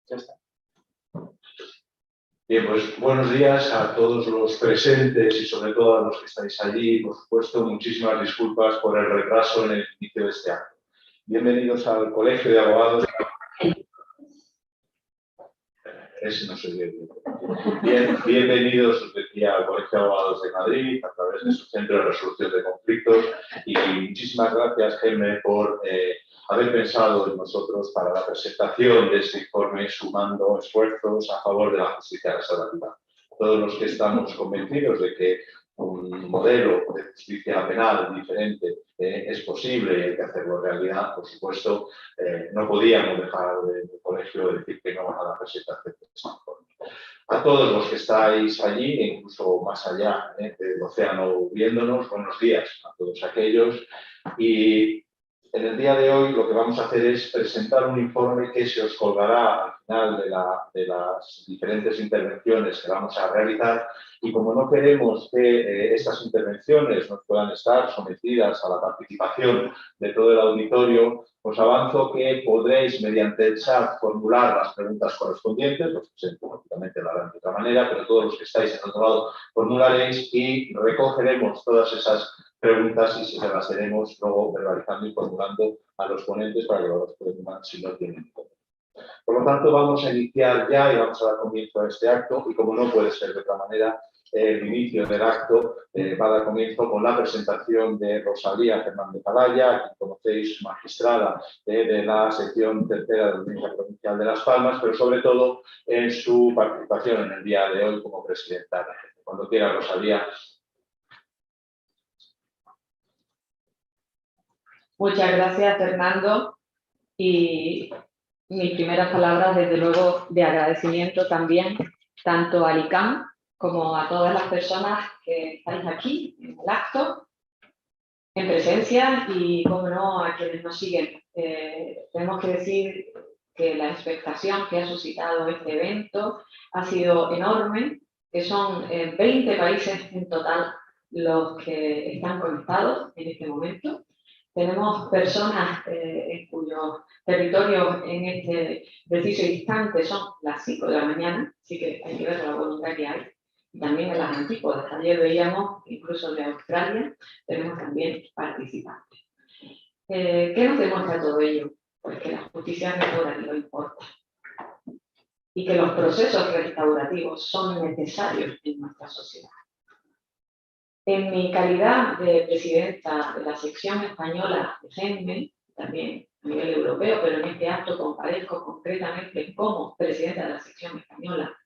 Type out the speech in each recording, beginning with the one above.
Ya está. Bien, pues buenos días a todos los presentes y sobre todo a los que estáis allí. Por supuesto, muchísimas disculpas por el retraso en el inicio de este acto. Bienvenidos al Colegio de Abogados. Ese no se ve bien. Bienvenidos, os decía, al Colegio de Abogados de Madrid a través de su Centro de Resolución de Conflictos y muchísimas gracias, Jaime, por haber pensado en nosotros para la presentación de este informe sumando esfuerzos a favor de la justicia restaurativa. Todos los que estamos convencidos de que un modelo de justicia penal diferente es posible y hay que hacerlo realidad, por supuesto, no podíamos dejar del colegio decir que no a la presentación de este informe. A todos los que estáis allí, e incluso más allá del océano viéndonos, buenos días a todos aquellos. Y en el día de hoy lo que vamos a hacer es presentar un informe que se os colgará al final de las diferentes intervenciones que vamos a realizar. Y como no queremos que estas intervenciones nos puedan estar sometidas a la participación de todo el auditorio, os avanzo que podréis, mediante el chat, formular las preguntas correspondientes. Los presento, lógicamente lo harán de otra manera, pero todos los que estáis en otro lado formularéis y recogeremos todas esas preguntas y se las iremos luego verbalizando y formulando a los ponentes para que los puedan, si no tienen tiempo. Por lo tanto, vamos a iniciar ya y vamos a dar comienzo a este acto y como no puede ser de otra manera, el inicio del acto va a dar comienzo con la presentación de Rosalía Fernández Alaya, que conocéis, magistrada de la sección tercera de la Audiencia Provincial de Las Palmas, pero sobre todo en su participación en el día de hoy como presidenta. Cuando quiera, Rosalía. Muchas gracias, Fernando. Y mis primeras palabras, desde luego, de agradecimiento también, tanto al ICAM como a todas las personas que estáis aquí en el acto, en presencia y, como no, a quienes nos siguen. Tenemos que decir que la expectación que ha suscitado este evento ha sido enorme, que son 20 países en total los que están conectados en este momento. Tenemos personas en cuyos territorios en este preciso instante son las 5 de la mañana, así que hay que ver la voluntad que hay. Y también en las antípodas. Ayer veíamos, incluso de Australia, tenemos también participantes. ¿Qué nos demuestra todo ello? Pues que la justicia restaurativa importa y que los procesos restaurativos son necesarios en nuestra sociedad. En mi calidad de presidenta de la sección española de GENME, también a nivel europeo, pero en este acto comparezco concretamente como presidenta de la sección española,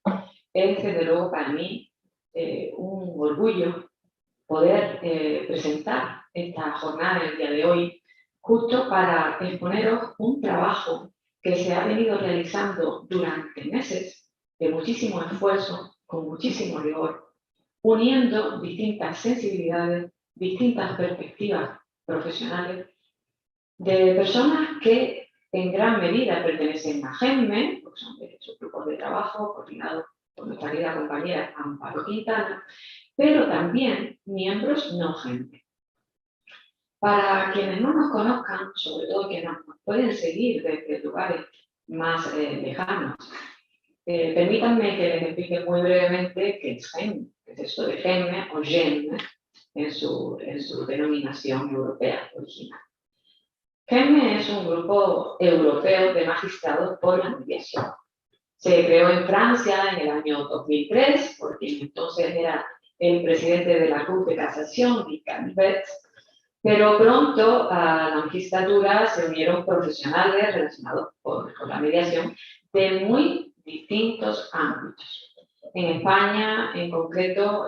es desde luego para mí un orgullo poder presentar esta jornada el día de hoy, justo para exponeros un trabajo que se ha venido realizando durante meses de muchísimo esfuerzo, con muchísimo rigor, uniendo distintas sensibilidades, distintas perspectivas profesionales de personas que en gran medida pertenecen a GENME, porque son de sus grupos de trabajo coordinados por nuestra querida compañera Amparo Quintana, pero también miembros no GENME. Para quienes no nos conozcan, sobre todo quienes nos pueden seguir desde lugares más lejanos, permítanme que les explique muy brevemente qué es GENME, qué es esto de GENME o GENME en su denominación europea original. GENME es un grupo europeo de magistrados por la mediación. Se creó en Francia en el año 2003, por quien entonces era el presidente de la Cruz de Casación, Guy Calvet, pero pronto a la magistratura se unieron profesionales relacionados con la mediación de muy distintos ámbitos. En España, en concreto,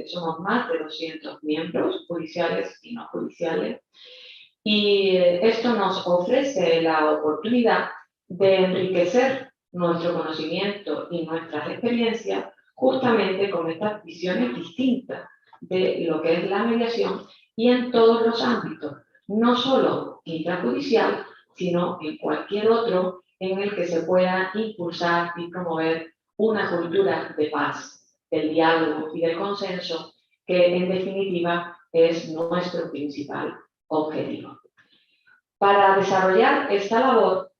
somos más de 200 miembros judiciales y no judiciales, y esto nos ofrece la oportunidad de enriquecer nuestro conocimiento y nuestras experiencias justamente con estas visiones distintas de lo que es la mediación y en todos los ámbitos, no solo intrajudicial, sino en cualquier otro en el que se pueda impulsar y promover una cultura de paz, del diálogo y del consenso, que en definitiva es nuestro principal objetivo. Para desarrollar esta labor,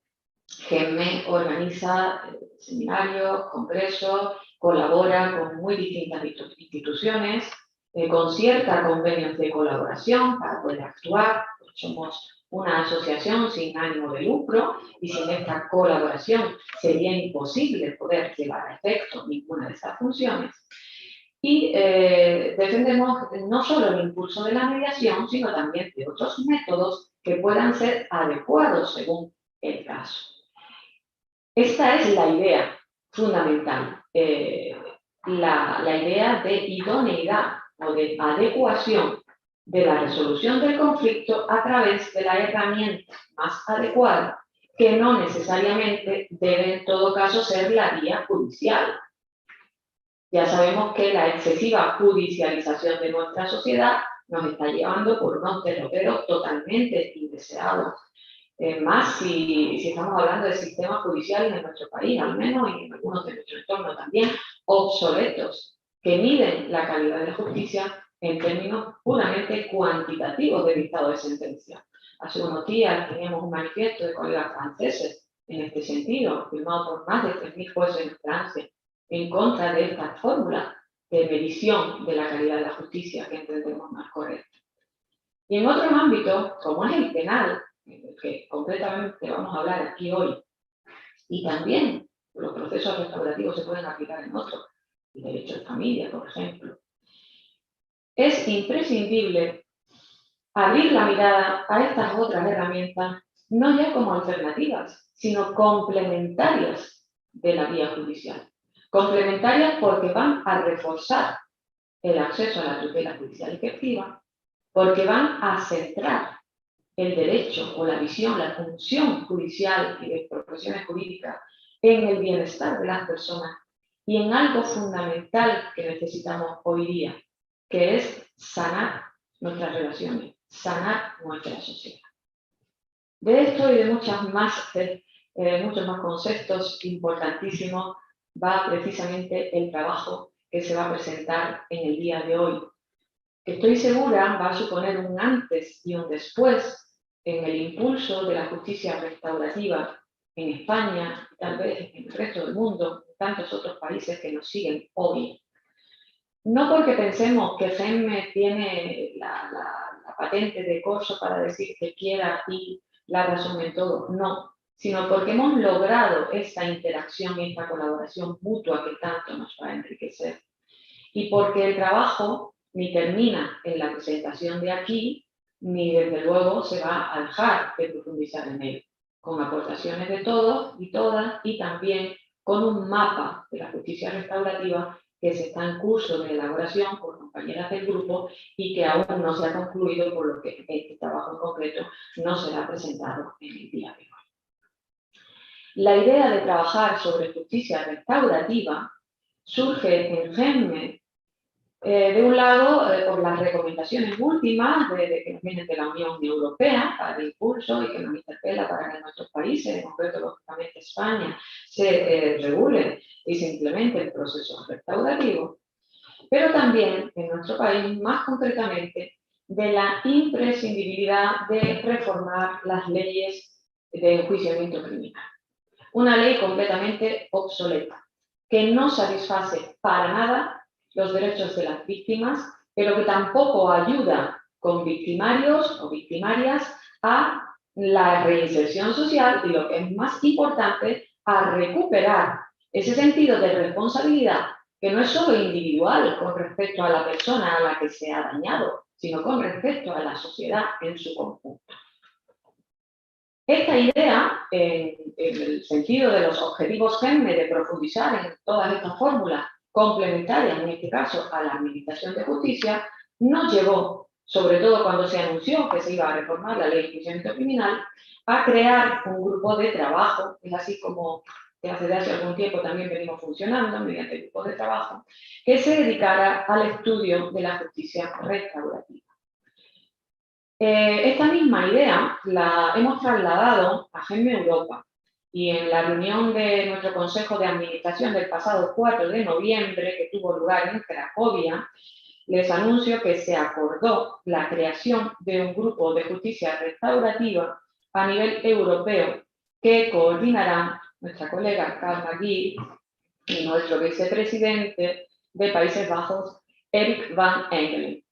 GEMME organiza seminarios, congresos, colabora con muy distintas instituciones, concierta convenios de colaboración para poder actuar. Somos una asociación sin ánimo de lucro y sin esta colaboración sería imposible poder llevar a efecto ninguna de estas funciones. Y defendemos no solo el impulso de la mediación, sino también de otros métodos que puedan ser adecuados según el caso. Esta es la idea fundamental, la idea de idoneidad o de adecuación de la resolución del conflicto a través de la herramienta más adecuada, que no necesariamente debe en todo caso ser la vía judicial. Ya sabemos que la excesiva judicialización de nuestra sociedad nos está llevando por unos derroteros totalmente indeseados. Más si estamos hablando de sistemas judiciales en nuestro país, al menos, y en algunos de nuestro entorno también, obsoletos, que miden la calidad de la justicia en términos puramente cuantitativos del dictado de sentencia. Hace unos días teníamos un manifiesto de colegas franceses en este sentido, firmado por más de 3.000 jueces en Francia, en contra de esta fórmula de medición de la calidad de la justicia que entendemos más correcta. Y en otros ámbitos, como es el penal, que concretamente vamos a hablar aquí hoy, y también los procesos restaurativos se pueden aplicar en otros, el derecho de familia, por ejemplo, es imprescindible abrir la mirada a estas otras herramientas, no ya como alternativas, sino complementarias de la vía judicial. Complementarias porque van a reforzar el acceso a la tutela judicial efectiva, porque van a centrar el derecho o la visión, la función judicial y de profesiones jurídicas en el bienestar de las personas y en algo fundamental que necesitamos hoy día, que es sanar nuestras relaciones, sanar nuestra sociedad. De esto y de muchos más conceptos importantísimos va precisamente el trabajo que se va a presentar en el día de hoy, que estoy segura va a suponer un antes y un después en el impulso de la justicia restaurativa en España, y tal vez en el resto del mundo, en tantos otros países que nos siguen hoy. No porque pensemos que GEMME tiene la patente de corso para decir que quiera y la razón en todo, no, sino porque hemos logrado esta interacción y esta colaboración mutua que tanto nos va a enriquecer. Y porque el trabajo ni termina en la presentación de aquí, ni desde luego se va a dejar de profundizar en él, con aportaciones de todos y todas y también con un mapa de la justicia restaurativa que se está en curso de elaboración por compañeras del grupo y que aún no se ha concluido, por lo que este trabajo en concreto no será presentado en el día de hoy. La idea de trabajar sobre justicia restaurativa surge en GEMME, de un lado, por las recomendaciones últimas que vienen de la Unión Europea para el impulso y que nos interpela para que en nuestros países, en concreto lógicamente España, se regule y se implemente el proceso restaurativo, pero también en nuestro país, más concretamente, de la imprescindibilidad de reformar las leyes de enjuiciamiento criminal. Una ley completamente obsoleta, que no satisface para nada los derechos de las víctimas, pero que tampoco ayuda con victimarios o victimarias a la reinserción social y, lo que es más importante, a recuperar ese sentido de responsabilidad que no es solo individual con respecto a la persona a la que se ha dañado, sino con respecto a la sociedad en su conjunto. Esta idea, en el sentido de los objetivos GEMME de profundizar en todas estas fórmulas complementarias, en este caso a la Administración de Justicia, nos llevó, sobre todo cuando se anunció que se iba a reformar la Ley de Enjuiciamiento Criminal, a crear un grupo de trabajo, es así como desde hace algún tiempo también venimos funcionando mediante grupos de trabajo, que se dedicara al estudio de la justicia restaurativa. Esta misma idea la hemos trasladado a GEMME Europa y en la reunión de nuestro Consejo de Administración del pasado 4 de noviembre, que tuvo lugar en Cracovia, les anuncio que se acordó la creación de un grupo de justicia restaurativa a nivel europeo que coordinarán nuestra colega Karma Gui y nuestro vicepresidente de Países Bajos, Erik van Engelen.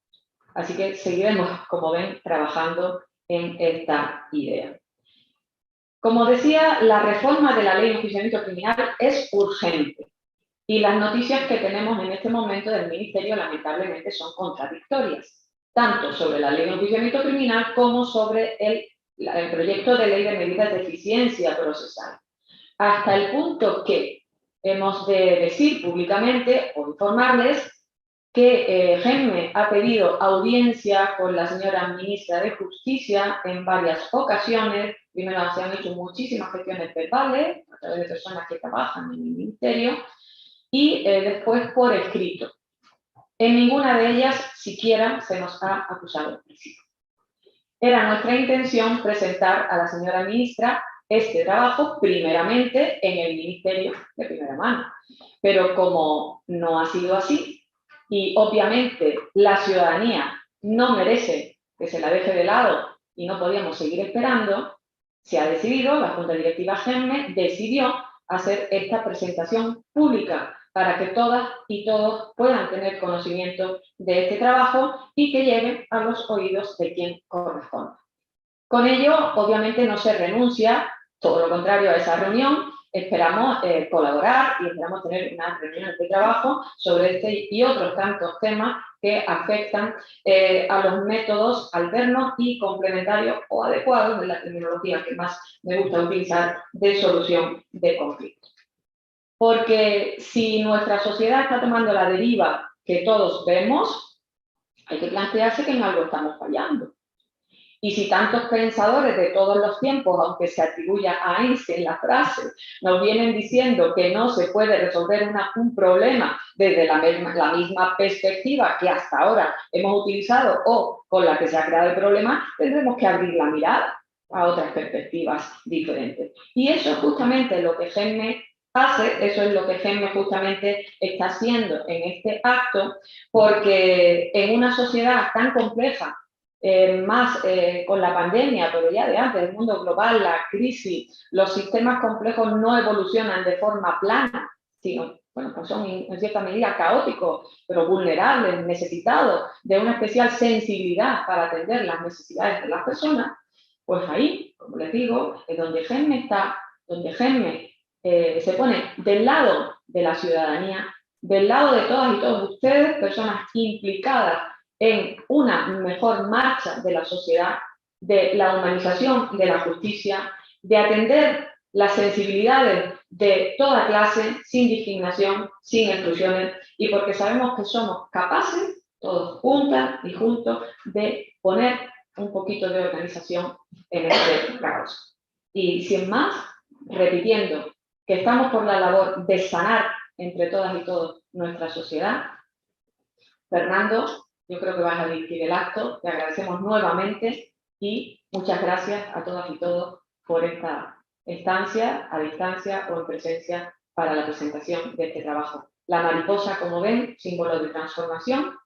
Así que seguiremos, como ven, trabajando en esta idea. Como decía, la reforma de la ley de enjuiciamiento criminal es urgente y las noticias que tenemos en este momento del Ministerio lamentablemente son contradictorias, tanto sobre la ley de enjuiciamiento criminal como sobre el proyecto de ley de medidas de eficiencia procesal, hasta el punto que hemos de decir públicamente o informarles que GEMME ha pedido audiencia con la señora ministra de Justicia en varias ocasiones. Primero se han hecho muchísimas gestiones verbales a través de personas que trabajan en el Ministerio y después por escrito. En ninguna de ellas siquiera se nos ha acusado de homicidio. Era nuestra intención presentar a la señora ministra este trabajo primeramente en el Ministerio de primera mano, pero como no ha sido así, y obviamente la ciudadanía no merece que se la deje de lado y no podíamos seguir esperando, se ha decidido, la Junta Directiva GEMME decidió hacer esta presentación pública para que todas y todos puedan tener conocimiento de este trabajo y que llegue a los oídos de quien corresponda. Con ello, obviamente, no se renuncia, todo lo contrario a esa reunión. Esperamos colaborar y esperamos tener unas reuniones de trabajo sobre este y otros tantos temas que afectan a los métodos alternos y complementarios o adecuados, de la terminología que más me gusta utilizar, de solución de conflictos. Porque si nuestra sociedad está tomando la deriva que todos vemos, hay que plantearse que en algo estamos fallando. Y si tantos pensadores de todos los tiempos, aunque se atribuya a Einstein la frase, nos vienen diciendo que no se puede resolver un problema desde la misma perspectiva que hasta ahora hemos utilizado o con la que se ha creado el problema, tendremos que abrir la mirada a otras perspectivas diferentes. Y eso es justamente lo que GEMME hace, eso es lo que GEMME justamente está haciendo en este acto, porque en una sociedad tan compleja, más con la pandemia, pero ya de antes, el mundo global, la crisis, los sistemas complejos no evolucionan de forma plana, sino, bueno, pues son en cierta medida caóticos, pero vulnerables, necesitados de una especial sensibilidad para atender las necesidades de las personas. Pues ahí, como les digo, es donde GEMME está, donde GEMME se pone del lado de la ciudadanía, del lado de todas y todos ustedes, personas implicadas en una mejor marcha de la sociedad, de la humanización de la justicia, de atender las sensibilidades de toda clase, sin discriminación, sin exclusiones, y porque sabemos que somos capaces, todos juntas y juntos, de poner un poquito de organización en este caos. Y sin más, repitiendo que estamos por la labor de sanar entre todas y todos nuestra sociedad. Fernando, yo creo que vas a dirigir el acto, te agradecemos nuevamente y muchas gracias a todas y todos por esta estancia, a distancia o en presencia para la presentación de este trabajo. La mariposa, como ven, símbolo de transformación,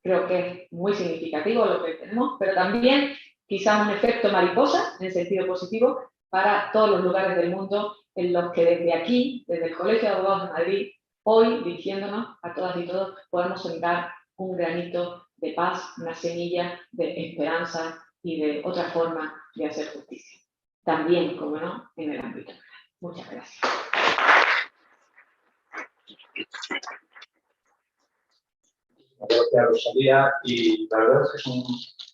creo que es muy significativo lo que tenemos, pero también quizás un efecto mariposa, en sentido positivo, para todos los lugares del mundo en los que desde aquí, desde el Colegio de Abogados de Madrid, hoy, dirigiéndonos a todas y todos, podemos sembrar un granito de paz, una semilla de esperanza y de otra forma de hacer justicia. También, como no, en el ámbito penal. Muchas gracias. Gracias, Rosalía, y la verdad es que es un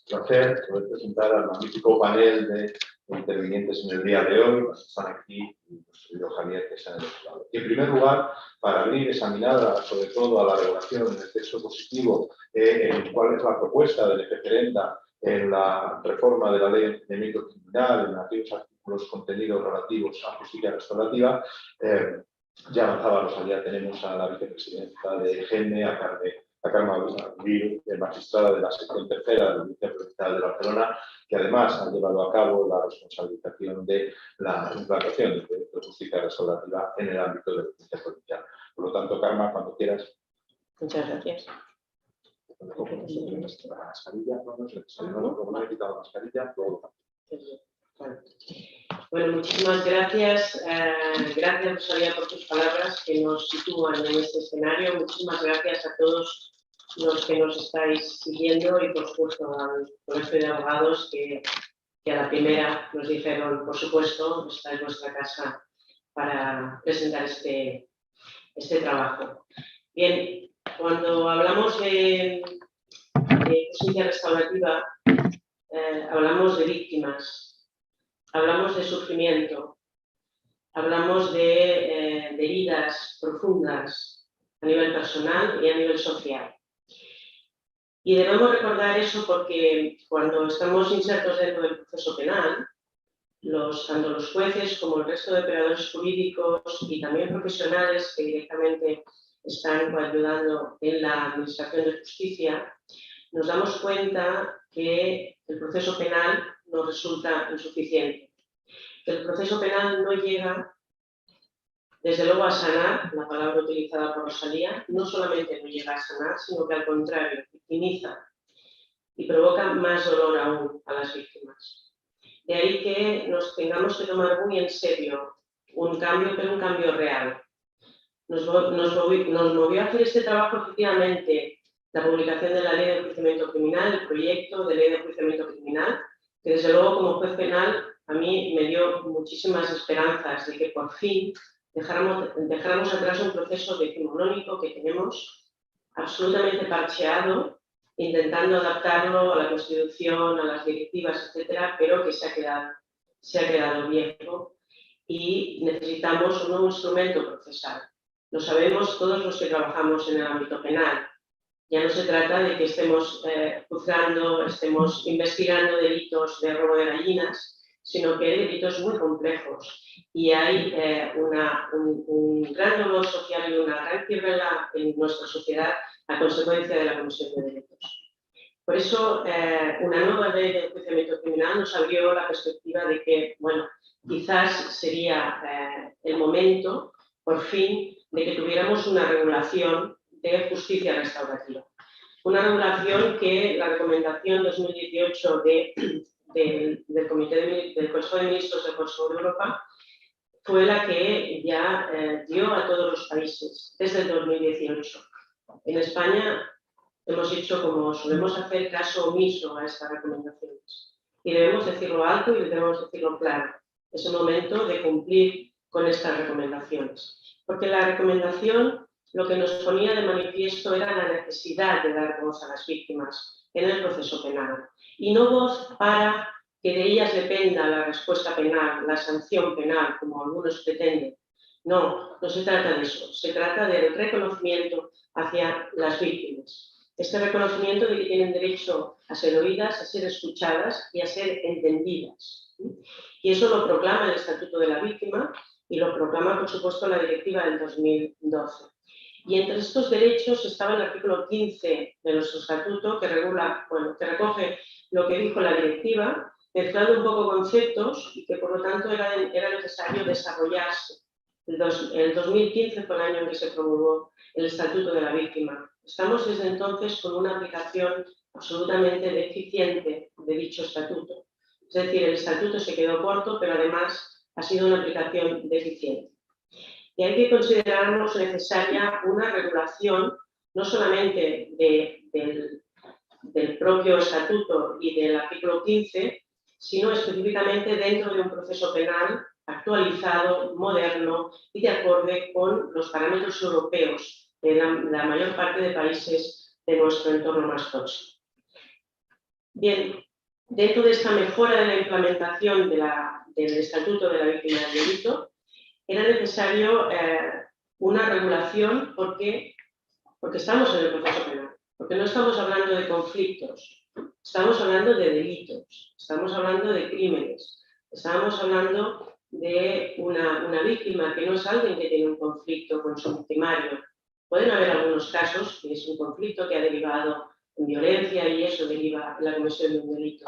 placer poder presentar al magnífico panel de intervinientes en el día de hoy, los que están aquí y nuestro querido Javier, que está en el otro lado. Y en primer lugar, para abrir esa mirada, sobre todo a la regulación en el texto positivo, en cuál es la propuesta del referenda en la reforma de la ley de enjuiciamiento criminal, en aquellos artículos contenidos relativos a justicia restaurativa, ya avanzaba Rosalía, tenemos a la vicepresidenta de GEMME, a Karma Gui, magistrada de la sección tercera de la Audiencia Provincial de Barcelona, que además ha llevado a cabo la responsabilización de la implantación del proyecto de justicia restaurativa en el ámbito de la justicia provincial. Por lo tanto, Karma, cuando quieras. Muchas gracias. La mascarilla, no es necesario, no me he quitado la mascarilla, luego. Bueno, muchísimas gracias. Gracias, Rosalía, por tus palabras que nos sitúan en este escenario. Muchísimas gracias a todos los que nos estáis siguiendo y, por supuesto, al Colegio de Abogados que a la primera nos dijeron, por supuesto, esta es nuestra casa para presentar este trabajo. Bien, cuando hablamos de justicia restaurativa, hablamos de víctimas, hablamos de sufrimiento, hablamos de heridas profundas a nivel personal y a nivel social. Y debemos recordar eso porque cuando estamos insertos dentro del proceso penal, tanto los jueces como el resto de operadores jurídicos y también profesionales que directamente están ayudando en la administración de justicia, nos damos cuenta que el proceso penal nos resulta insuficiente. Que el proceso penal no llega, desde luego, a sanar, la palabra utilizada por Rosalía, no solamente no llega a sanar, sino que al contrario, victimiza y provoca más dolor aún a las víctimas. De ahí que nos tengamos que tomar muy en serio un cambio, pero un cambio real. Nos movió a hacer este trabajo efectivamente la publicación de la Ley de Enjuiciamiento Criminal, el proyecto de Ley de Enjuiciamiento Criminal, que desde luego como juez penal a mí me dio muchísimas esperanzas de que por fin dejáramos atrás un proceso decimonónico que tenemos absolutamente parcheado, intentando adaptarlo a la Constitución, a las directivas, etcétera, pero que se ha quedado viejo y necesitamos un nuevo instrumento procesal. Lo sabemos todos los que trabajamos en el ámbito penal. Ya no se trata de que estemos juzgando, estemos investigando delitos de robo de gallinas, sino que hay delitos muy complejos y hay un gran dolor social y una gran quiebra en nuestra sociedad a consecuencia de la comisión de delitos. Por eso, una nueva ley de enjuiciamiento criminal nos abrió la perspectiva de que, bueno, quizás sería el momento, por fin, de que tuviéramos una regulación de justicia restaurativa. Una regulación que la recomendación 2018 del Consejo de Ministros del Consejo de Europa fue la que ya dio a todos los países desde el 2018. En España hemos hecho, como solemos hacer, caso omiso a estas recomendaciones. Y debemos decirlo alto y debemos decirlo claro. Es el momento de cumplir con estas recomendaciones. Porque la recomendación lo que nos ponía de manifiesto era la necesidad de dar voz a las víctimas en el proceso penal. Y no voz para que de ellas dependa la respuesta penal, la sanción penal, como algunos pretenden. No, no se trata de eso. Se trata del reconocimiento hacia las víctimas. Este reconocimiento de que tienen derecho a ser oídas, a ser escuchadas y a ser entendidas. Y eso lo proclama el Estatuto de la Víctima y lo proclama, por supuesto, la Directiva del 2012. Y entre estos derechos estaba el artículo 15 de nuestro Estatuto que recoge lo que dijo la Directiva, mezclando un poco conceptos y que por lo tanto era necesario desarrollarse. El 2015 fue el año en que se promulgó el Estatuto de la Víctima. Estamos desde entonces con una aplicación absolutamente deficiente de dicho estatuto. Es decir, el estatuto se quedó corto, pero además ha sido una aplicación deficiente. Y hay que considerarnos necesaria una regulación, no solamente del propio estatuto y del artículo 15, sino específicamente dentro de un proceso penal actualizado, moderno y de acorde con los parámetros europeos de la mayor parte de países de nuestro entorno más próximo. Bien, dentro de esta mejora de la implementación del Estatuto de la Víctima del Delito, era necesario una regulación porque estamos en el proceso penal, porque no estamos hablando de conflictos, estamos hablando de delitos, estamos hablando de crímenes, estamos hablando de una víctima que no es alguien que tiene un conflicto con su victimario. Pueden haber algunos casos que es un conflicto que ha derivado en violencia y eso deriva en la comisión de un delito.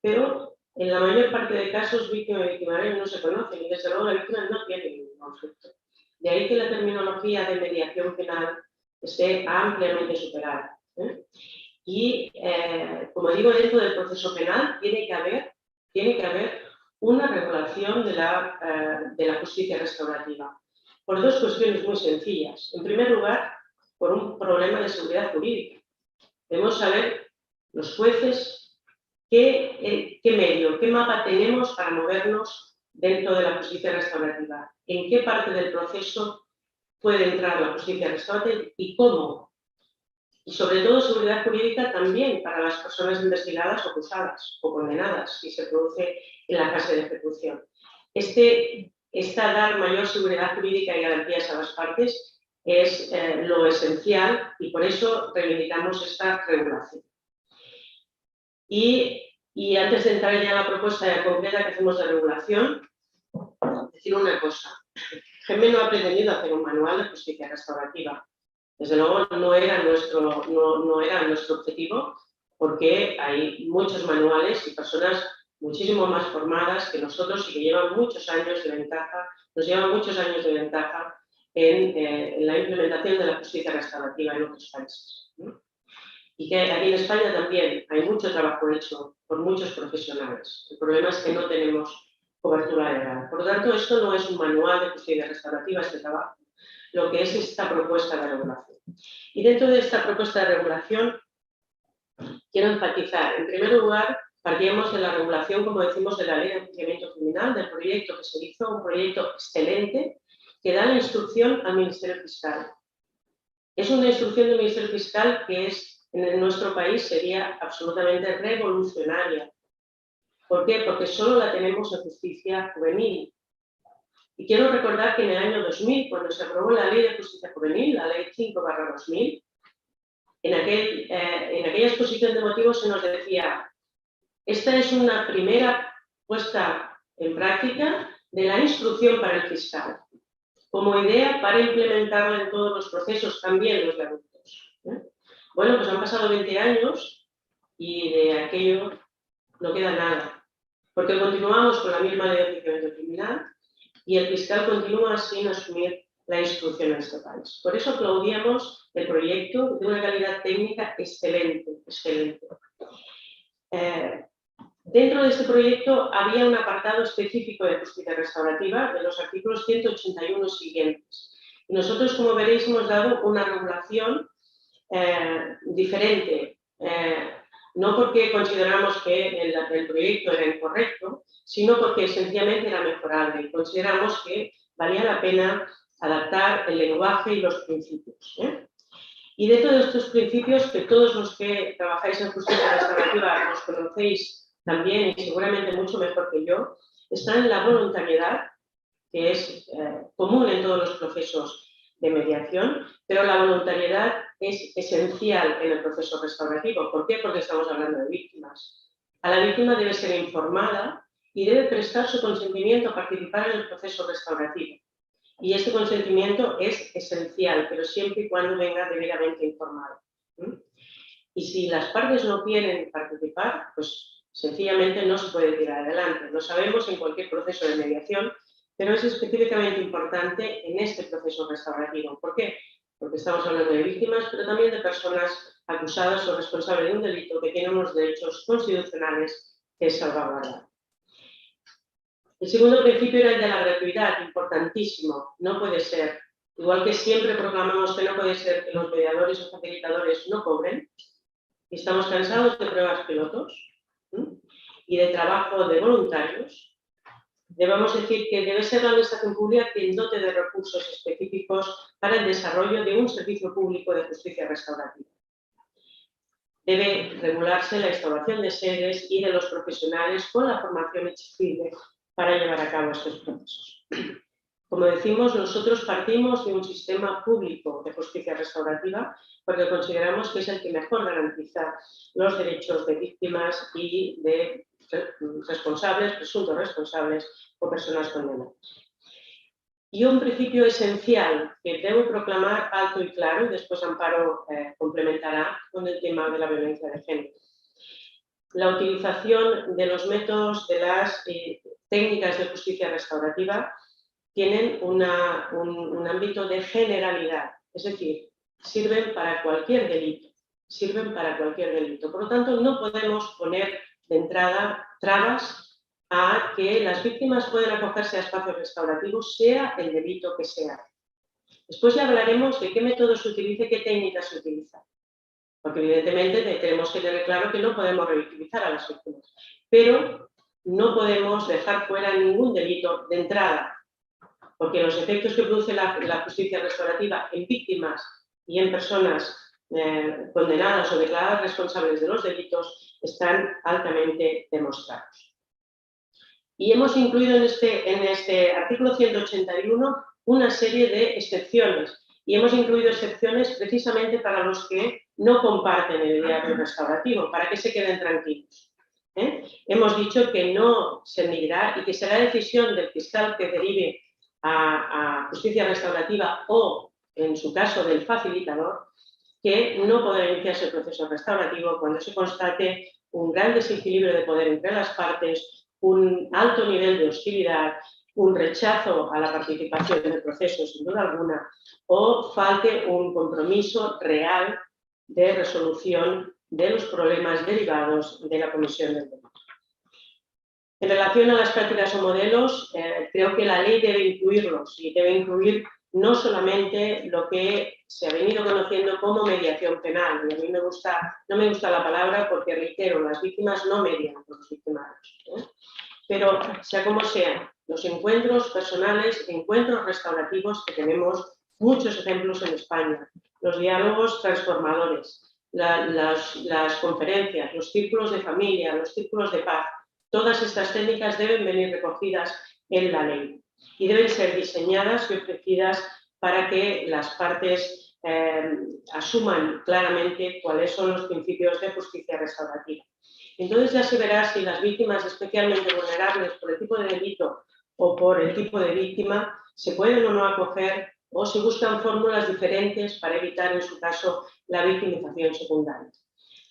Pero en la mayor parte de casos, víctima y victimario no se conocen y desde luego la víctima no tiene ningún conflicto. De ahí que la terminología de mediación penal esté ampliamente superada. Y, como digo, dentro del proceso penal tiene que haber una regulación de la justicia restaurativa, por dos cuestiones muy sencillas. En primer lugar, por un problema de seguridad jurídica. Debemos saber los jueces qué medio, qué mapa tenemos para movernos dentro de la justicia restaurativa, en qué parte del proceso puede entrar la justicia restaurativa y cómo. Y sobre todo seguridad jurídica también para las personas investigadas o acusadas o condenadas si se produce en la fase de ejecución. Esta dar mayor seguridad jurídica y garantías a las partes es lo esencial y por eso reivindicamos esta regulación. Y antes de entrar ya en la propuesta concreta que hacemos de regulación, decir una cosa. GEME no ha pretendido hacer un manual de justicia restaurativa. Desde luego no era nuestro objetivo, porque hay muchos manuales y personas muchísimo más formadas que nosotros y que llevan muchos años de ventaja, nos llevan muchos años de ventaja en la implementación de la justicia restaurativa en otros países, ¿no? Y que aquí en España también hay mucho trabajo hecho por muchos profesionales. El problema es que no tenemos cobertura legal. Por lo tanto, esto no es un manual de justicia restaurativa, este trabajo, lo que es esta propuesta de regulación. Y dentro de esta propuesta de regulación, quiero enfatizar, en primer lugar, partíamos de la regulación, como decimos, de la Ley de Enjuiciamiento Criminal, del proyecto que se hizo, un proyecto excelente, que da la instrucción al Ministerio Fiscal. Es una instrucción del Ministerio Fiscal que en nuestro país sería absolutamente revolucionaria. ¿Por qué? Porque solo la tenemos en justicia juvenil. Y quiero recordar que en el año 2000, cuando se aprobó la Ley de Justicia Juvenil, la Ley 5/2000, en aquella exposición de motivos se nos decía: esta es una primera puesta en práctica de la instrucción para el fiscal, como idea para implementarla en todos los procesos, también los de adultos. Bueno, pues han pasado 20 años y de aquello no queda nada, porque continuamos con la misma Ley de Enjuiciamiento Criminal y el fiscal continúa sin asumir la instrucción en este país. Por eso aplaudíamos el proyecto de una calidad técnica excelente, excelente. Dentro de este proyecto había un apartado específico de justicia restaurativa de los artículos 181 siguientes. Y nosotros, como veréis, hemos dado una regulación diferente, no porque consideramos que el proyecto era incorrecto, sino porque sencillamente era mejorable y consideramos que valía la pena adaptar el lenguaje y los principios. Y dentro de estos principios, que todos los que trabajáis en justicia restaurativa los conocéis también y seguramente mucho mejor que yo, está en la voluntariedad, que es común en todos los procesos de mediación, pero la voluntariedad es esencial en el proceso restaurativo. ¿Por qué? Porque estamos hablando de víctimas. A la víctima debe ser informada y debe prestar su consentimiento a participar en el proceso restaurativo. Y este consentimiento es esencial, pero siempre y cuando venga debidamente informado. Y si las partes no quieren participar, pues sencillamente no se puede tirar adelante. Lo sabemos en cualquier proceso de mediación, pero es específicamente importante en este proceso restaurativo. ¿Por qué? Porque estamos hablando de víctimas, pero también de personas acusadas o responsables de un delito que tienen unos derechos constitucionales que salvaguardar. El segundo principio era el de la gratuidad, importantísimo. No puede ser, igual que siempre proclamamos que no puede ser que los mediadores o facilitadores no cobren, y estamos cansados de pruebas pilotos y de trabajo de voluntarios, debemos decir que debe ser la administración pública quien dote de recursos específicos para el desarrollo de un servicio público de justicia restaurativa. Debe regularse la instauración de sedes y de los profesionales con la formación exigible para llevar a cabo estos procesos. Como decimos, nosotros partimos de un sistema público de justicia restaurativa porque consideramos que es el que mejor garantiza los derechos de víctimas y de responsables, presuntos responsables o personas condenadas. Y un principio esencial que debo proclamar alto y claro, y después Amparo complementará con el tema de la violencia de género. La utilización de los métodos de las técnicas de justicia restaurativa tienen un ámbito de generalidad, es decir, sirven para cualquier delito, Por lo tanto, no podemos poner de entrada trabas a que las víctimas pueden acogerse a espacios restaurativos, sea el delito que sea. Después ya hablaremos de qué método se utiliza y qué técnicas se utilizan. Porque evidentemente tenemos que tener claro que no podemos revictimizar a las víctimas. Pero no podemos dejar fuera ningún delito de entrada. Porque los efectos que produce la justicia restaurativa en víctimas y en personas condenadas o declaradas responsables de los delitos están altamente demostrados. Y hemos incluido en este artículo 181 una serie de excepciones. Y hemos incluido excepciones precisamente para los que no comparten el ideario restaurativo, para que se queden tranquilos. Hemos dicho que no se negará y que será decisión del fiscal que derive a justicia restaurativa o, en su caso, del facilitador, que no podrá iniciarse el proceso restaurativo cuando se constate un gran desequilibrio de poder entre las partes, un alto nivel de hostilidad, un rechazo a la participación en el proceso, sin duda alguna, o falte un compromiso real de resolución de los problemas derivados de la comisión del delito. En relación a las prácticas o modelos, creo que la ley debe incluirlos y debe incluir no solamente lo que se ha venido conociendo como mediación penal. Y a mí no me gusta la palabra porque, reitero, las víctimas no median con los victimarios. Pero, sea como sea, los encuentros personales, encuentros restaurativos, que tenemos muchos ejemplos en España, los diálogos transformadores, las conferencias, los círculos de familia, los círculos de paz, todas estas técnicas deben venir recogidas en la ley y deben ser diseñadas y ofrecidas para que las partes asuman claramente cuáles son los principios de justicia restaurativa. Entonces ya se verá si las víctimas especialmente vulnerables por el tipo de delito o por el tipo de víctima se pueden o no acoger o se buscan fórmulas diferentes para evitar en su caso la victimización secundaria.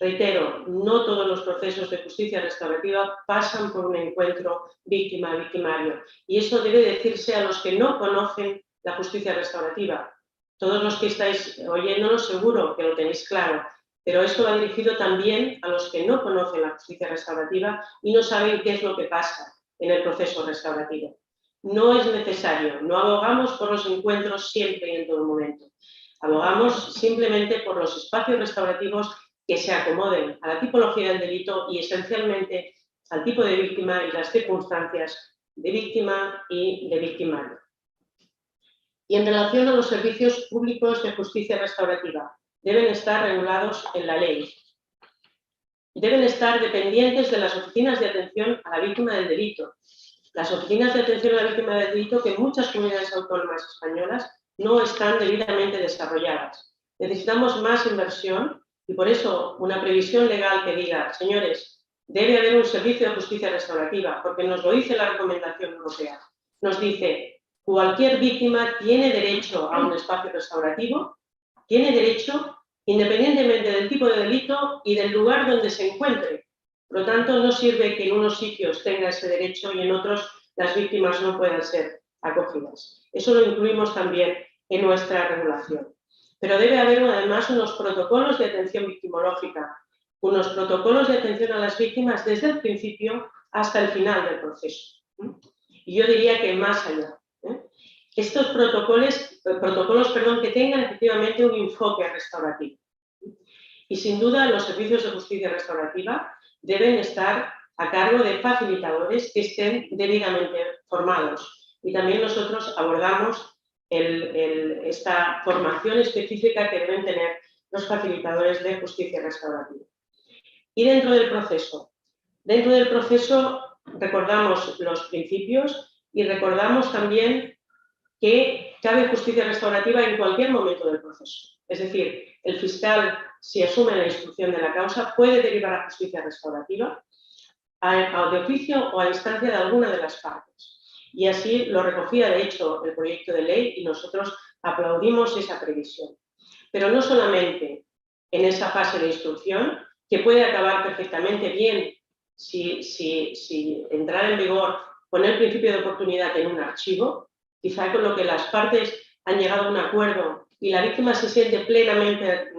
Reitero, no todos los procesos de justicia restaurativa pasan por un encuentro víctima-victimario y eso debe decirse a los que no conocen la justicia restaurativa. Todos los que estáis oyéndonos seguro que lo tenéis claro, pero esto va dirigido también a los que no conocen la justicia restaurativa y no saben qué es lo que pasa en el proceso restaurativo. No es necesario, no abogamos por los encuentros siempre y en todo momento. Abogamos simplemente por los espacios restaurativos que se acomoden a la tipología del delito y esencialmente al tipo de víctima y las circunstancias de víctima y de victimario. Y en relación a los servicios públicos de justicia restaurativa, deben estar regulados en la ley. Deben estar dependientes de las oficinas de atención a la víctima del delito. Las oficinas de atención a la víctima del delito que en muchas comunidades autónomas españolas no están debidamente desarrolladas. Necesitamos más inversión y por eso una previsión legal que diga, señores, debe haber un servicio de justicia restaurativa, porque nos lo dice la recomendación europea. Nos dice, cualquier víctima tiene derecho a un espacio restaurativo, tiene derecho independientemente del tipo de delito y del lugar donde se encuentre. Por lo tanto, no sirve que en unos sitios tenga ese derecho y en otros las víctimas no puedan ser acogidas. Eso lo incluimos también en nuestra regulación. Pero debe haber además unos protocolos de atención victimológica, unos protocolos de atención a las víctimas desde el principio hasta el final del proceso. Y yo diría que más allá. Estos protocolos que tengan efectivamente un enfoque restaurativo. Y sin duda los servicios de justicia restaurativa deben estar a cargo de facilitadores que estén debidamente formados. Y también nosotros abordamos esta formación específica que deben tener los facilitadores de justicia restaurativa. Y dentro del proceso recordamos los principios y recordamos también que cabe justicia restaurativa en cualquier momento del proceso. Es decir, el fiscal, si asume la instrucción de la causa, puede derivar a justicia restaurativa de oficio o a instancia de alguna de las partes. Y así lo recogía, de hecho, el proyecto de ley y nosotros aplaudimos esa previsión. Pero no solamente en esa fase de instrucción, que puede acabar perfectamente bien si entrara en vigor con el principio de oportunidad en un archivo, quizá con lo que las partes han llegado a un acuerdo y la víctima se siente plenamente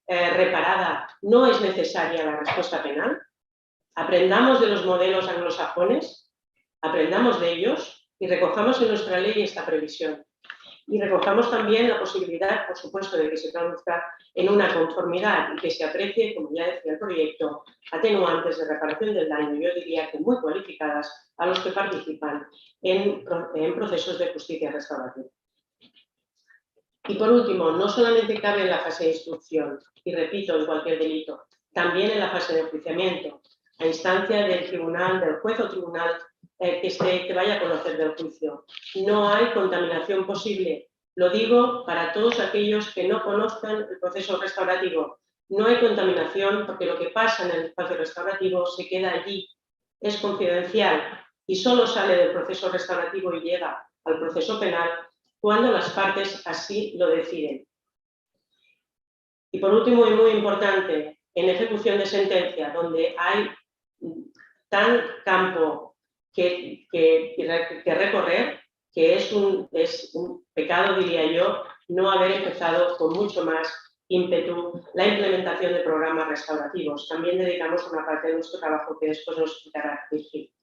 reparada, no es necesaria la respuesta penal. Aprendamos de los modelos anglosajones, aprendamos de ellos y recojamos en nuestra ley esta previsión. Y recojamos también la posibilidad, por supuesto, de que se traduzca en una conformidad y que se aprecie, como ya decía el proyecto, atenuantes de reparación del daño, yo diría que muy cualificadas, a los que participan en procesos de justicia restaurativa. Y por último, no solamente cabe en la fase de instrucción, y repito, en cualquier delito, también en la fase de enjuiciamiento, a instancia del tribunal, del juez o tribunal que vaya a conocer del juicio. No hay contaminación posible. Lo digo para todos aquellos que no conozcan el proceso restaurativo. No hay contaminación porque lo que pasa en el espacio restaurativo se queda allí. Es confidencial y solo sale del proceso restaurativo y llega al proceso penal cuando las partes así lo deciden. Y por último, y muy importante, en ejecución de sentencia, donde hay tan campo que recorrer, que es un pecado, diría yo, no haber empezado con mucho más ímpetu la implementación de programas restaurativos. También dedicamos una parte de nuestro trabajo que después nos explicará Virgil.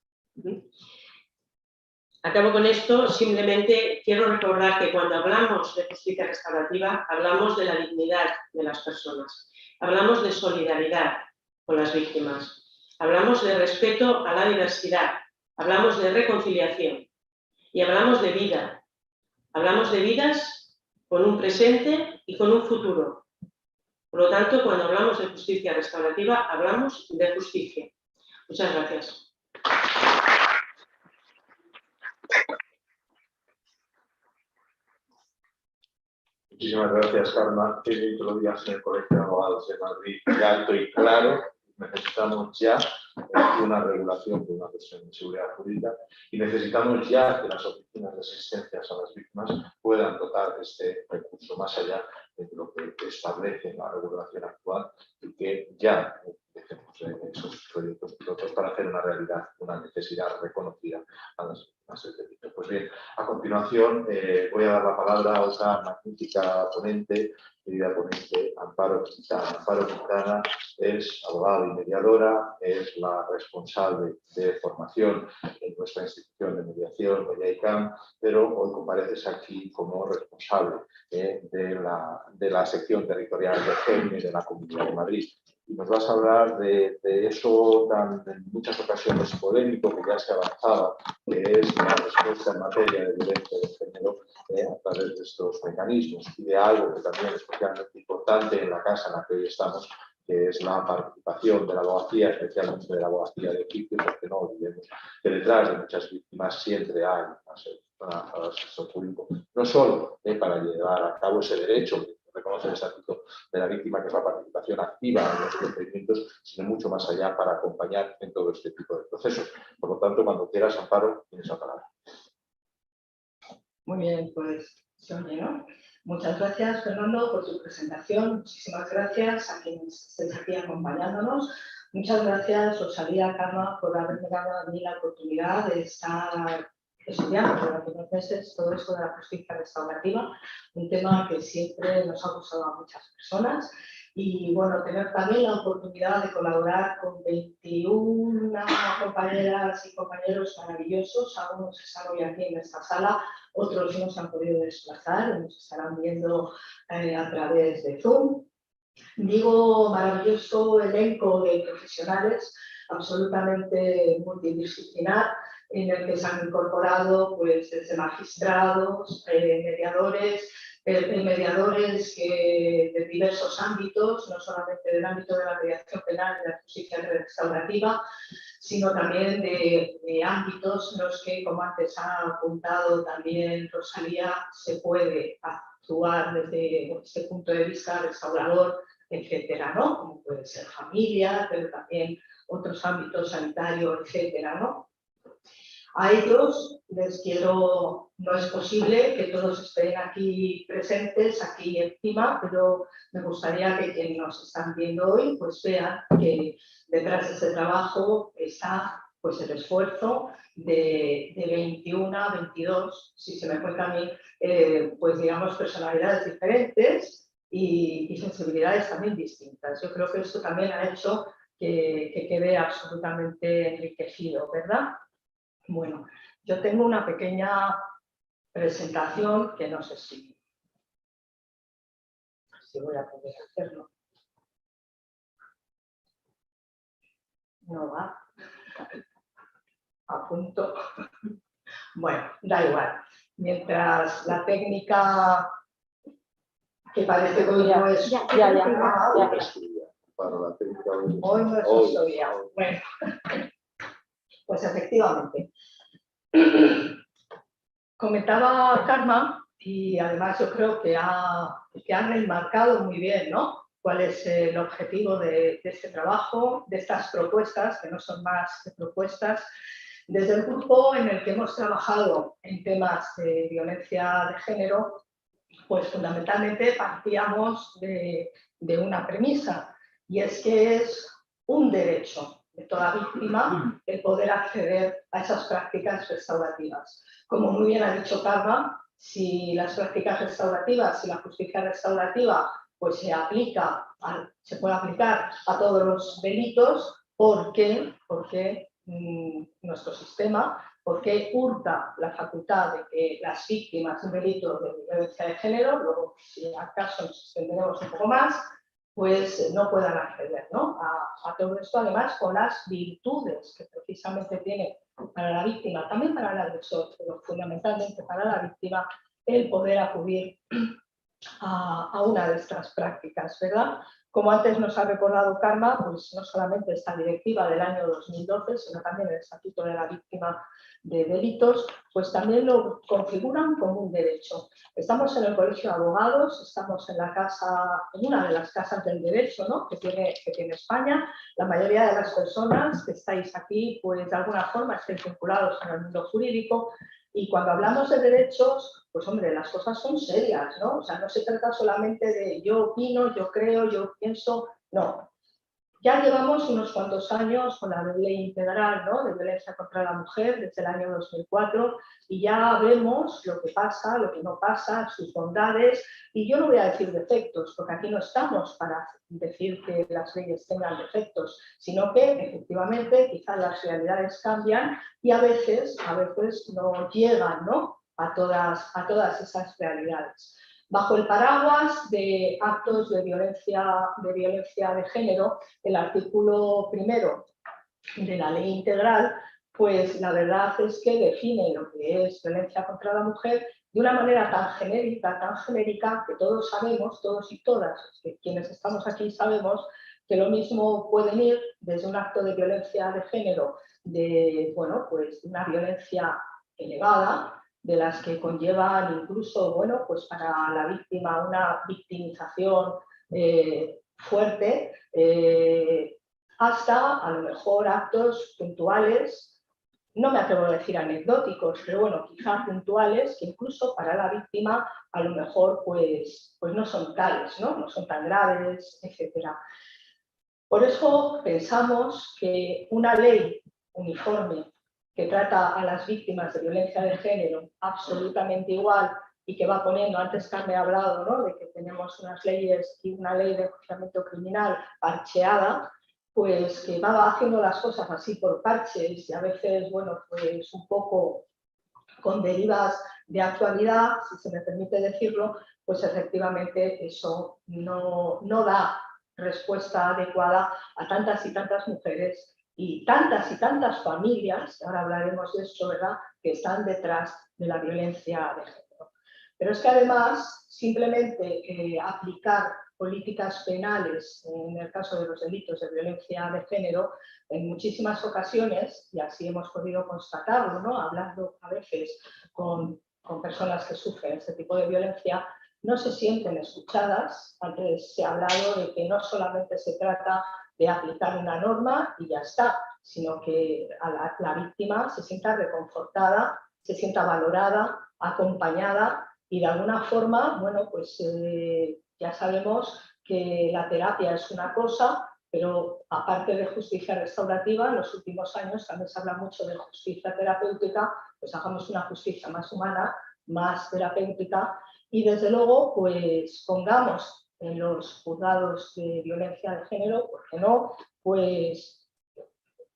Acabo con esto, simplemente quiero recordar que cuando hablamos de justicia restaurativa, hablamos de la dignidad de las personas, hablamos de solidaridad con las víctimas, hablamos de respeto a la diversidad, hablamos de reconciliación y hablamos de vida. Hablamos de vidas con un presente y con un futuro. Por lo tanto, cuando hablamos de justicia restaurativa, hablamos de justicia. Muchas gracias. Muchísimas gracias, Carmen. Qué bien que lo digas en el Colegio de Abogados de Madrid, alto y claro. Necesitamos ya una regulación de una cuestión de seguridad jurídica y necesitamos ya que las oficinas de asistencias a las víctimas puedan dotar este recurso más allá de lo que establece la regulación actual y que ya empecemos esos proyectos pilotos para hacer una realidad, una necesidad reconocida a las víctimas del delito. Pues bien, a continuación voy a dar la palabra a otra magnífica ponente, querida ponente, Amparo Quintana. Amparo Quintana es abogada y mediadora, es la responsable de formación en nuestra institución de mediación, Mediaicam, pero hoy compareces aquí como responsable de la sección territorial de GEMNE de la Comunidad de Madrid. Y nos vas a hablar de eso tan en muchas ocasiones polémico que ya se avanzaba, que es la respuesta en materia de violencia de género a través de estos mecanismos y de algo que también es especialmente importante en la casa en la que hoy estamos, que es la participación de la abogacía, especialmente de la abogacía de oficio, porque no olvidemos que detrás de muchas víctimas siempre hay un asesor jurídico, no solo para llevar a cabo ese derecho que reconoce el Estatuto de la Víctima, que es la participación activa en los procedimientos, sino mucho más allá para acompañar en todo este tipo de procesos. Por lo tanto, cuando quieras, Amparo, tienes la palabra. Muy bien, pues se oye, ¿no? Muchas gracias, Fernando, por tu presentación. Muchísimas gracias a quienes estéis aquí acompañándonos. Muchas gracias, Rosalía, Carmen, por haberme dado a mí la oportunidad de estar estudiando durante unos meses todo esto de la justicia restaurativa, un tema que siempre nos ha gustado a muchas personas. Y bueno, tener también la oportunidad de colaborar con 21 compañeras y compañeros maravillosos. Algunos están hoy aquí en esta sala, otros no se han podido desplazar, nos estarán viendo a través de Zoom. Digo, maravilloso elenco de profesionales, absolutamente multidisciplinar, en el que se han incorporado pues, desde magistrados, mediadores de diversos ámbitos, no solamente del ámbito de la mediación penal y de la justicia restaurativa, sino también de ámbitos en los que, como antes ha apuntado también Rosalía, se puede actuar desde este punto de vista restaurador, etcétera, ¿no? Como puede ser familia, pero también otros ámbitos sanitarios, etcétera, ¿no? A ellos les quiero, no es posible que todos estén aquí presentes, aquí encima, pero me gustaría que quienes nos están viendo hoy pues vean que detrás de ese trabajo está pues el esfuerzo de 21 a 22, si se me cuenta a mí, pues digamos personalidades diferentes y sensibilidades también distintas. Yo creo que esto también ha hecho que quede absolutamente enriquecido, ¿verdad? Bueno, yo tengo una pequeña presentación que no sé si voy a poder hacerlo. No va. A punto. Bueno, da igual. Mientras la técnica que parece que hoy no es... Para la técnica Hoy no es nuestro día. Bueno, pues efectivamente. Comentaba Karma, y además yo creo que ha remarcado muy bien, ¿no?, cuál es el objetivo de este trabajo, de estas propuestas, que no son más que propuestas. Desde el grupo en el que hemos trabajado en temas de violencia de género, pues fundamentalmente partíamos de una premisa, y es que es un derecho de toda víctima el poder acceder a esas prácticas restaurativas. Como muy bien ha dicho Karma, si las prácticas restaurativas, si la justicia restaurativa pues se puede aplicar a todos los delitos, ¿por qué? Porque nuestro sistema, porque hurta la facultad de que las víctimas de un delito de violencia de género, luego si acaso nos extenderemos un poco más, pues no puedan acceder, ¿no?, a todo esto, además con las virtudes que precisamente tiene para la víctima, también para el agresor, pero fundamentalmente para la víctima, el poder acudir a una de estas prácticas, ¿verdad? Como antes nos ha recordado Karma, pues no solamente esta directiva del año 2012, sino también el Estatuto de la Víctima de Delitos, pues también lo configuran como un derecho. Estamos en el Colegio de Abogados, estamos en una de las casas del derecho, ¿no?, que tiene España. La mayoría de las personas que estáis aquí, pues de alguna forma estáis vinculados con el mundo jurídico. Y cuando hablamos de derechos, pues hombre, las cosas son serias, ¿no? O sea, no se trata solamente de yo opino, yo creo, yo pienso, no. Ya llevamos unos cuantos años con la ley integral, ¿no?, de violencia contra la mujer desde el año 2004, y ya vemos lo que pasa, lo que no pasa, sus bondades, y yo no voy a decir defectos, porque aquí no estamos para decir que las leyes tengan defectos, sino que efectivamente quizás las realidades cambian y a veces no llegan, ¿no?, a todas esas realidades. Bajo el paraguas de actos de violencia de género, el artículo 1 de la ley integral, pues la verdad es que define lo que es violencia contra la mujer de una manera tan genérica, que todos sabemos, todos y todas, que quienes estamos aquí sabemos que lo mismo pueden ir desde un acto de violencia de género, de una violencia elevada, de las que conllevan incluso, pues para la víctima una victimización fuerte, hasta a lo mejor actos puntuales, no me atrevo a decir anecdóticos, pero bueno, quizá puntuales, que incluso para la víctima a lo mejor pues no son tales, no son tan graves, etc. Por eso pensamos que una ley uniforme que trata a las víctimas de violencia de género absolutamente igual y que va poniendo, antes Carmen ha hablado, ¿no?, de que tenemos unas leyes y una ley de enjuiciamiento criminal parcheada, pues que va haciendo las cosas así por parches y a veces, pues un poco con derivas de actualidad, si se me permite decirlo, pues efectivamente eso no da respuesta adecuada a tantas y tantas mujeres y tantas familias, ahora hablaremos de eso, ¿verdad?, que están detrás de la violencia de género. Pero es que además, simplemente aplicar políticas penales, en el caso de los delitos de violencia de género, en muchísimas ocasiones, y así hemos podido constatarlo, ¿no?, hablando a veces con personas que sufren este tipo de violencia, no se sienten escuchadas. Antes se ha hablado de que no solamente se trata de aplicar una norma y ya está, sino que la víctima se sienta reconfortada, se sienta valorada, acompañada y de alguna forma, ya sabemos que la terapia es una cosa, pero aparte de justicia restaurativa, en los últimos años también se habla mucho de justicia terapéutica, pues hagamos una justicia más humana, más terapéutica y desde luego pues pongamos en los juzgados de violencia de género, ¿por qué no? Pues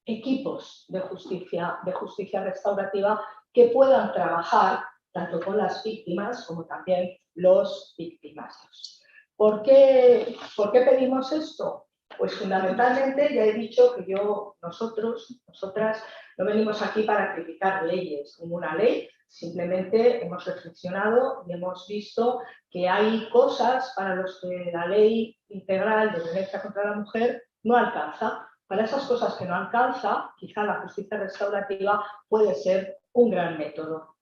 equipos de justicia restaurativa que puedan trabajar tanto con las víctimas como también los victimarios. ¿Por qué pedimos esto? Pues fundamentalmente ya he dicho que nosotras, no venimos aquí para criticar leyes, ninguna ley, simplemente hemos reflexionado y hemos visto que hay cosas para las que la ley integral de violencia contra la mujer no alcanza. Para esas cosas que no alcanza, quizá la justicia restaurativa puede ser un gran método.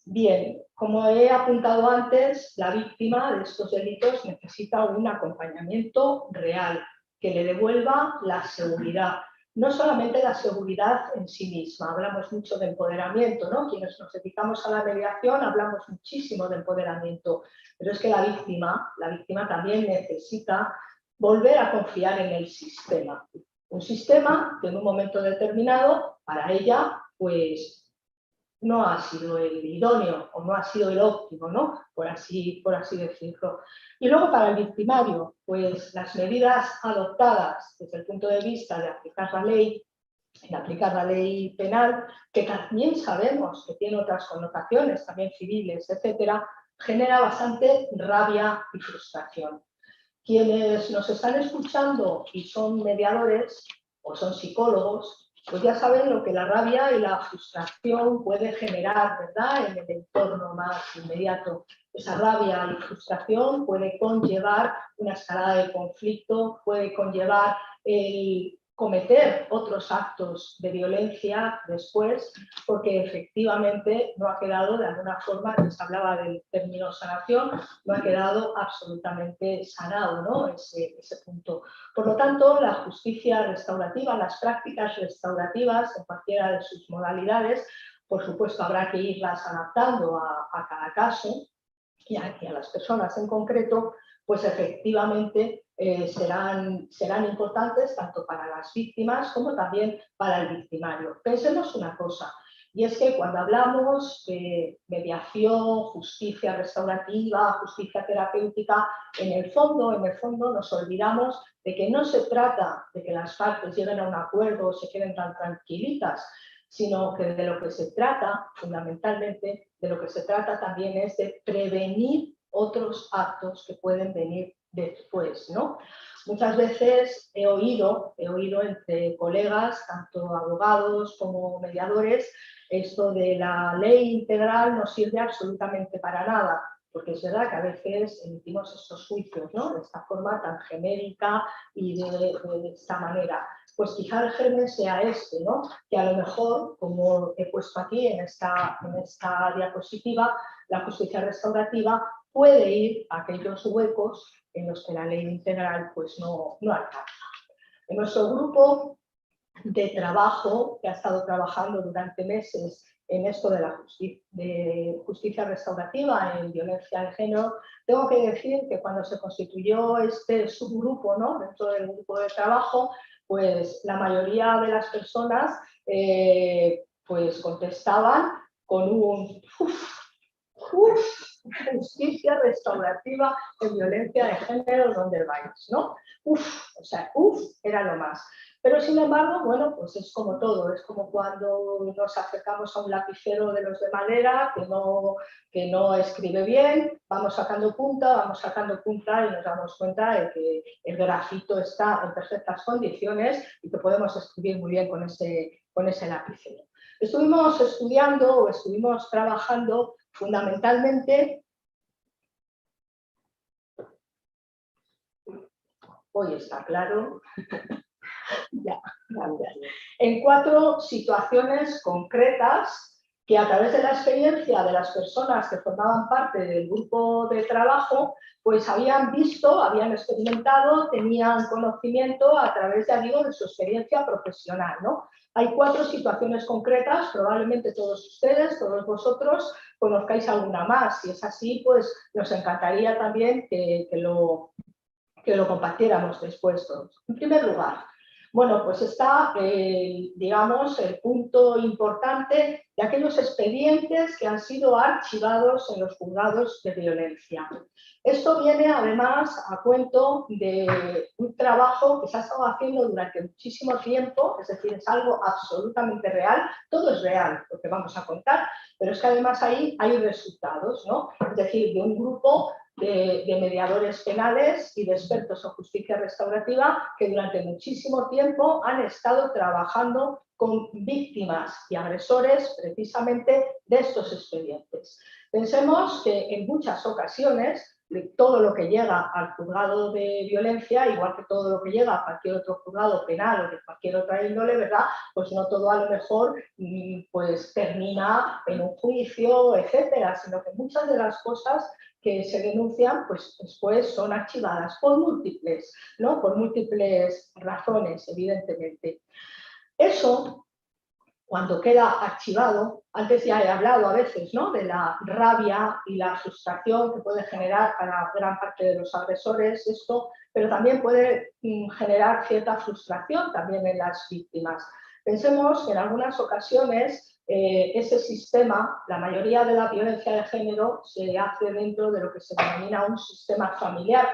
Bien, como he apuntado antes, la víctima de estos delitos necesita un acompañamiento real que le devuelva la seguridad. No solamente la seguridad en sí misma, hablamos mucho de empoderamiento, ¿no? Quienes nos dedicamos a la mediación hablamos muchísimo de empoderamiento, pero es que la víctima también necesita volver a confiar en el sistema. Un sistema que en un momento determinado, para ella, pues no ha sido el idóneo o no ha sido el óptimo, ¿no? Por así decirlo. Y luego para el victimario, pues las medidas adoptadas desde el punto de vista de aplicar la ley penal, que también sabemos que tiene otras connotaciones, también civiles, etcétera, genera bastante rabia y frustración. Quienes nos están escuchando y son mediadores o son psicólogos, pues ya saben lo que la rabia y la frustración puede generar, ¿verdad?, en el entorno más inmediato. Esa rabia y frustración puede conllevar una escalada de conflicto, puede conllevar el cometer otros actos de violencia después, porque efectivamente no ha quedado, de alguna forma, que se hablaba del término sanación, no ha quedado absolutamente sanado, ¿no?, ese punto. Por lo tanto, la justicia restaurativa, las prácticas restaurativas en cualquiera de sus modalidades, por supuesto habrá que irlas adaptando a cada caso y a las personas en concreto, pues efectivamente serán importantes tanto para las víctimas como también para el victimario. Pensemos una cosa, y es que cuando hablamos de mediación, justicia restaurativa, justicia terapéutica, en el fondo nos olvidamos de que no se trata de que las partes lleguen a un acuerdo o se queden tan tranquilitas, sino que de lo que se trata, fundamentalmente, de lo que se trata también es de prevenir otros actos que pueden venir después, ¿no? Muchas veces he oído entre colegas, tanto abogados como mediadores, esto de la ley integral no sirve absolutamente para nada, porque es verdad que a veces emitimos estos juicios, ¿no?, de esta forma tan genérica y de esta manera. Pues quizá el germen sea este, ¿no?, que a lo mejor, como he puesto aquí en esta diapositiva, la justicia restaurativa puede ir a aquellos huecos en los que la ley integral pues no alcanza. En nuestro grupo de trabajo, que ha estado trabajando durante meses en esto de la justicia restaurativa en violencia de género, tengo que decir que cuando se constituyó este subgrupo, ¿no?, dentro del grupo de trabajo, pues la mayoría de las personas pues contestaban con un justicia restaurativa en violencia de género, ¿dónde vais?, ¿no? Era lo más. Pero sin embargo, bueno, pues es como todo, es como cuando nos acercamos a un lapicero de los de madera que no escribe bien, vamos sacando punta y nos damos cuenta de que el grafito está en perfectas condiciones y que podemos escribir muy bien con ese lapicero. Estuvimos estudiando o estuvimos trabajando fundamentalmente, hoy está claro, en 4 situaciones concretas que a través de la experiencia de las personas que formaban parte del grupo de trabajo, pues habían visto, habían experimentado, tenían conocimiento a través, ya digo, de su experiencia profesional, ¿no? Hay 4 situaciones concretas, probablemente todos ustedes, todos vosotros, conozcáis alguna más. Si es así, pues nos encantaría también que lo compartiéramos después todos. En primer lugar, Bueno, pues está, digamos, el punto importante de aquellos expedientes que han sido archivados en los juzgados de violencia. Esto viene además a cuento de un trabajo que se ha estado haciendo durante muchísimo tiempo, es decir, es algo absolutamente real, todo es real lo que vamos a contar, pero es que además ahí hay resultados, ¿no? Es decir, de un grupo de mediadores penales y de expertos en justicia restaurativa que durante muchísimo tiempo han estado trabajando con víctimas y agresores precisamente de estos expedientes. Pensemos que en muchas ocasiones todo lo que llega al juzgado de violencia, igual que todo lo que llega a cualquier otro juzgado penal o de cualquier otra índole, ¿verdad? Pues no todo a lo mejor pues termina en un juicio, etcétera, sino que muchas de las cosas que se denuncian, pues después son archivadas por múltiples, ¿no? Por múltiples razones, evidentemente. Eso, cuando queda archivado, antes ya he hablado a veces, ¿no? De la rabia y la frustración que puede generar para gran parte de los agresores esto, pero también puede generar cierta frustración también en las víctimas. Pensemos que en algunas ocasiones ese sistema, la mayoría de la violencia de género se hace dentro de lo que se denomina un sistema familiar,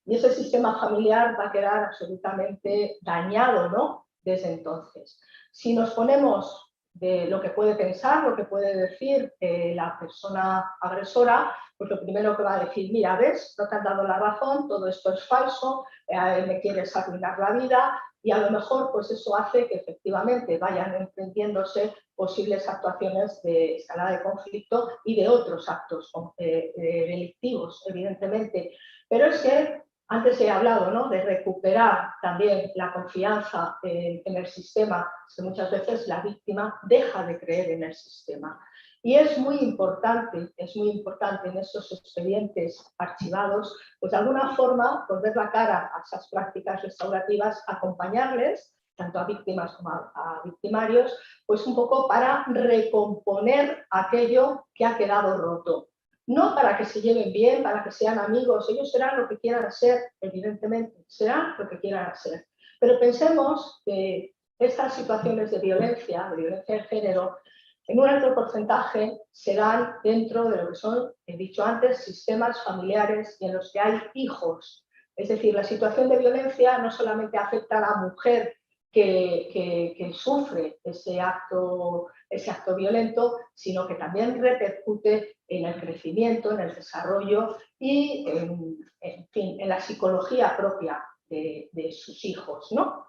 y ese sistema familiar va a quedar absolutamente dañado, ¿no? Desde entonces. Si nos ponemos de lo que puede pensar, lo que puede decir la persona agresora, pues lo primero que va a decir, mira, ves, no te han dado la razón, todo esto es falso, me quieres arruinar la vida, y a lo mejor pues eso hace que efectivamente vayan emprendiéndose posibles actuaciones de escalada de conflicto y de otros actos delictivos, evidentemente. Pero es que antes he hablado, ¿no?, de recuperar también la confianza en el sistema, que muchas veces la víctima deja de creer en el sistema. Y es muy importante en estos expedientes archivados, pues de alguna forma volver la cara a esas prácticas restaurativas, acompañarles, tanto a víctimas como a victimarios, pues un poco para recomponer aquello que ha quedado roto. No para que se lleven bien, para que sean amigos, ellos serán lo que quieran ser, evidentemente, serán lo que quieran ser. Pero pensemos que estas situaciones de violencia de género, en un alto porcentaje serán dentro de lo que son, he dicho antes, sistemas familiares en los que hay hijos. Es decir, la situación de violencia no solamente afecta a la mujer que sufre ese acto violento, sino que también repercute en el crecimiento, en el desarrollo y en fin, en la psicología propia de sus hijos, ¿no?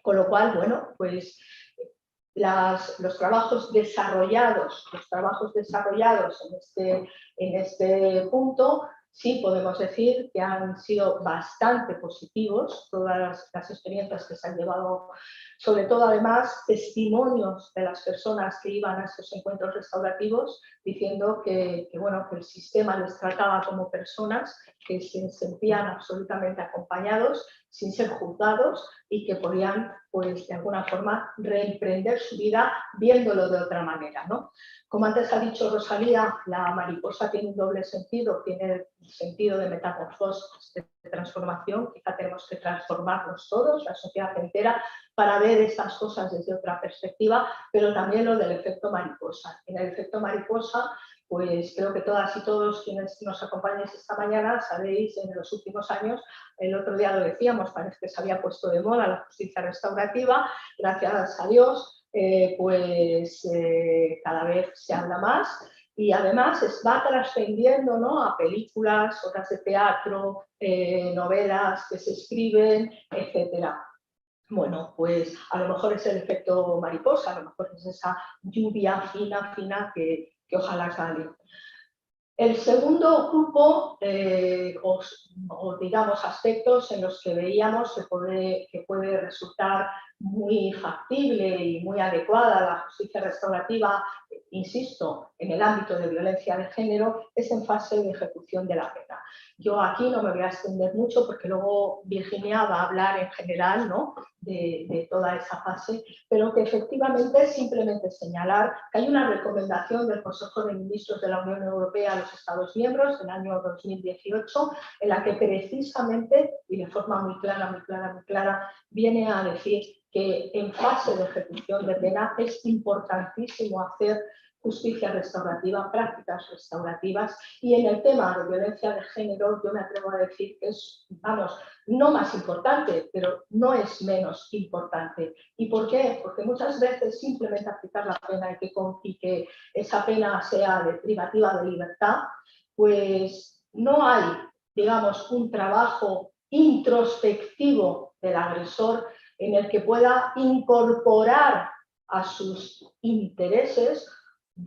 Con lo cual, bueno, pues los trabajos desarrollados en este punto, sí podemos decir que han sido bastante positivos todas las experiencias que se han llevado, sobre todo además testimonios de las personas que iban a estos encuentros restaurativos diciendo que el sistema les trataba como personas, que se sentían absolutamente acompañados, sin ser juzgados y que podían, pues, de alguna forma reemprender su vida viéndolo de otra manera, ¿no? Como antes ha dicho Rosalía, la mariposa tiene un doble sentido, tiene el sentido de metamorfosis, de transformación. Quizá tenemos que transformarnos todos, la sociedad entera, para ver estas cosas desde otra perspectiva, pero también lo del efecto mariposa. En el efecto mariposa, pues creo que todas y todos quienes nos acompañáis esta mañana sabéis, en los últimos años, el otro día lo decíamos, parece que se había puesto de moda la justicia restaurativa, gracias a Dios, cada vez se habla más y además va trascendiendo, ¿no?, a películas, obras de teatro, novelas que se escriben, etcétera. Bueno, pues a lo mejor es el efecto mariposa, a lo mejor es esa lluvia fina que ojalá cale. El segundo grupo, o digamos aspectos en los que veíamos que puede resultar muy factible y muy adecuada la justicia restaurativa, insisto, en el ámbito de violencia de género, es en fase de ejecución de la pena. Yo aquí no me voy a extender mucho porque luego Virginia va a hablar en general, ¿no?, de toda esa fase, pero que efectivamente es simplemente señalar que hay una recomendación del Consejo de Ministros de la Unión Europea a los Estados miembros del año 2018, en la que precisamente, y de forma muy clara, viene a decir que en fase de ejecución de pena es importantísimo hacer justicia restaurativa, prácticas restaurativas, y en el tema de violencia de género yo me atrevo a decir que es, vamos, no más importante, pero no es menos importante. ¿Y por qué? Porque muchas veces simplemente aplicar la pena y que esa pena sea privativa de libertad, pues no hay, digamos, un trabajo introspectivo del agresor en el que pueda incorporar a sus intereses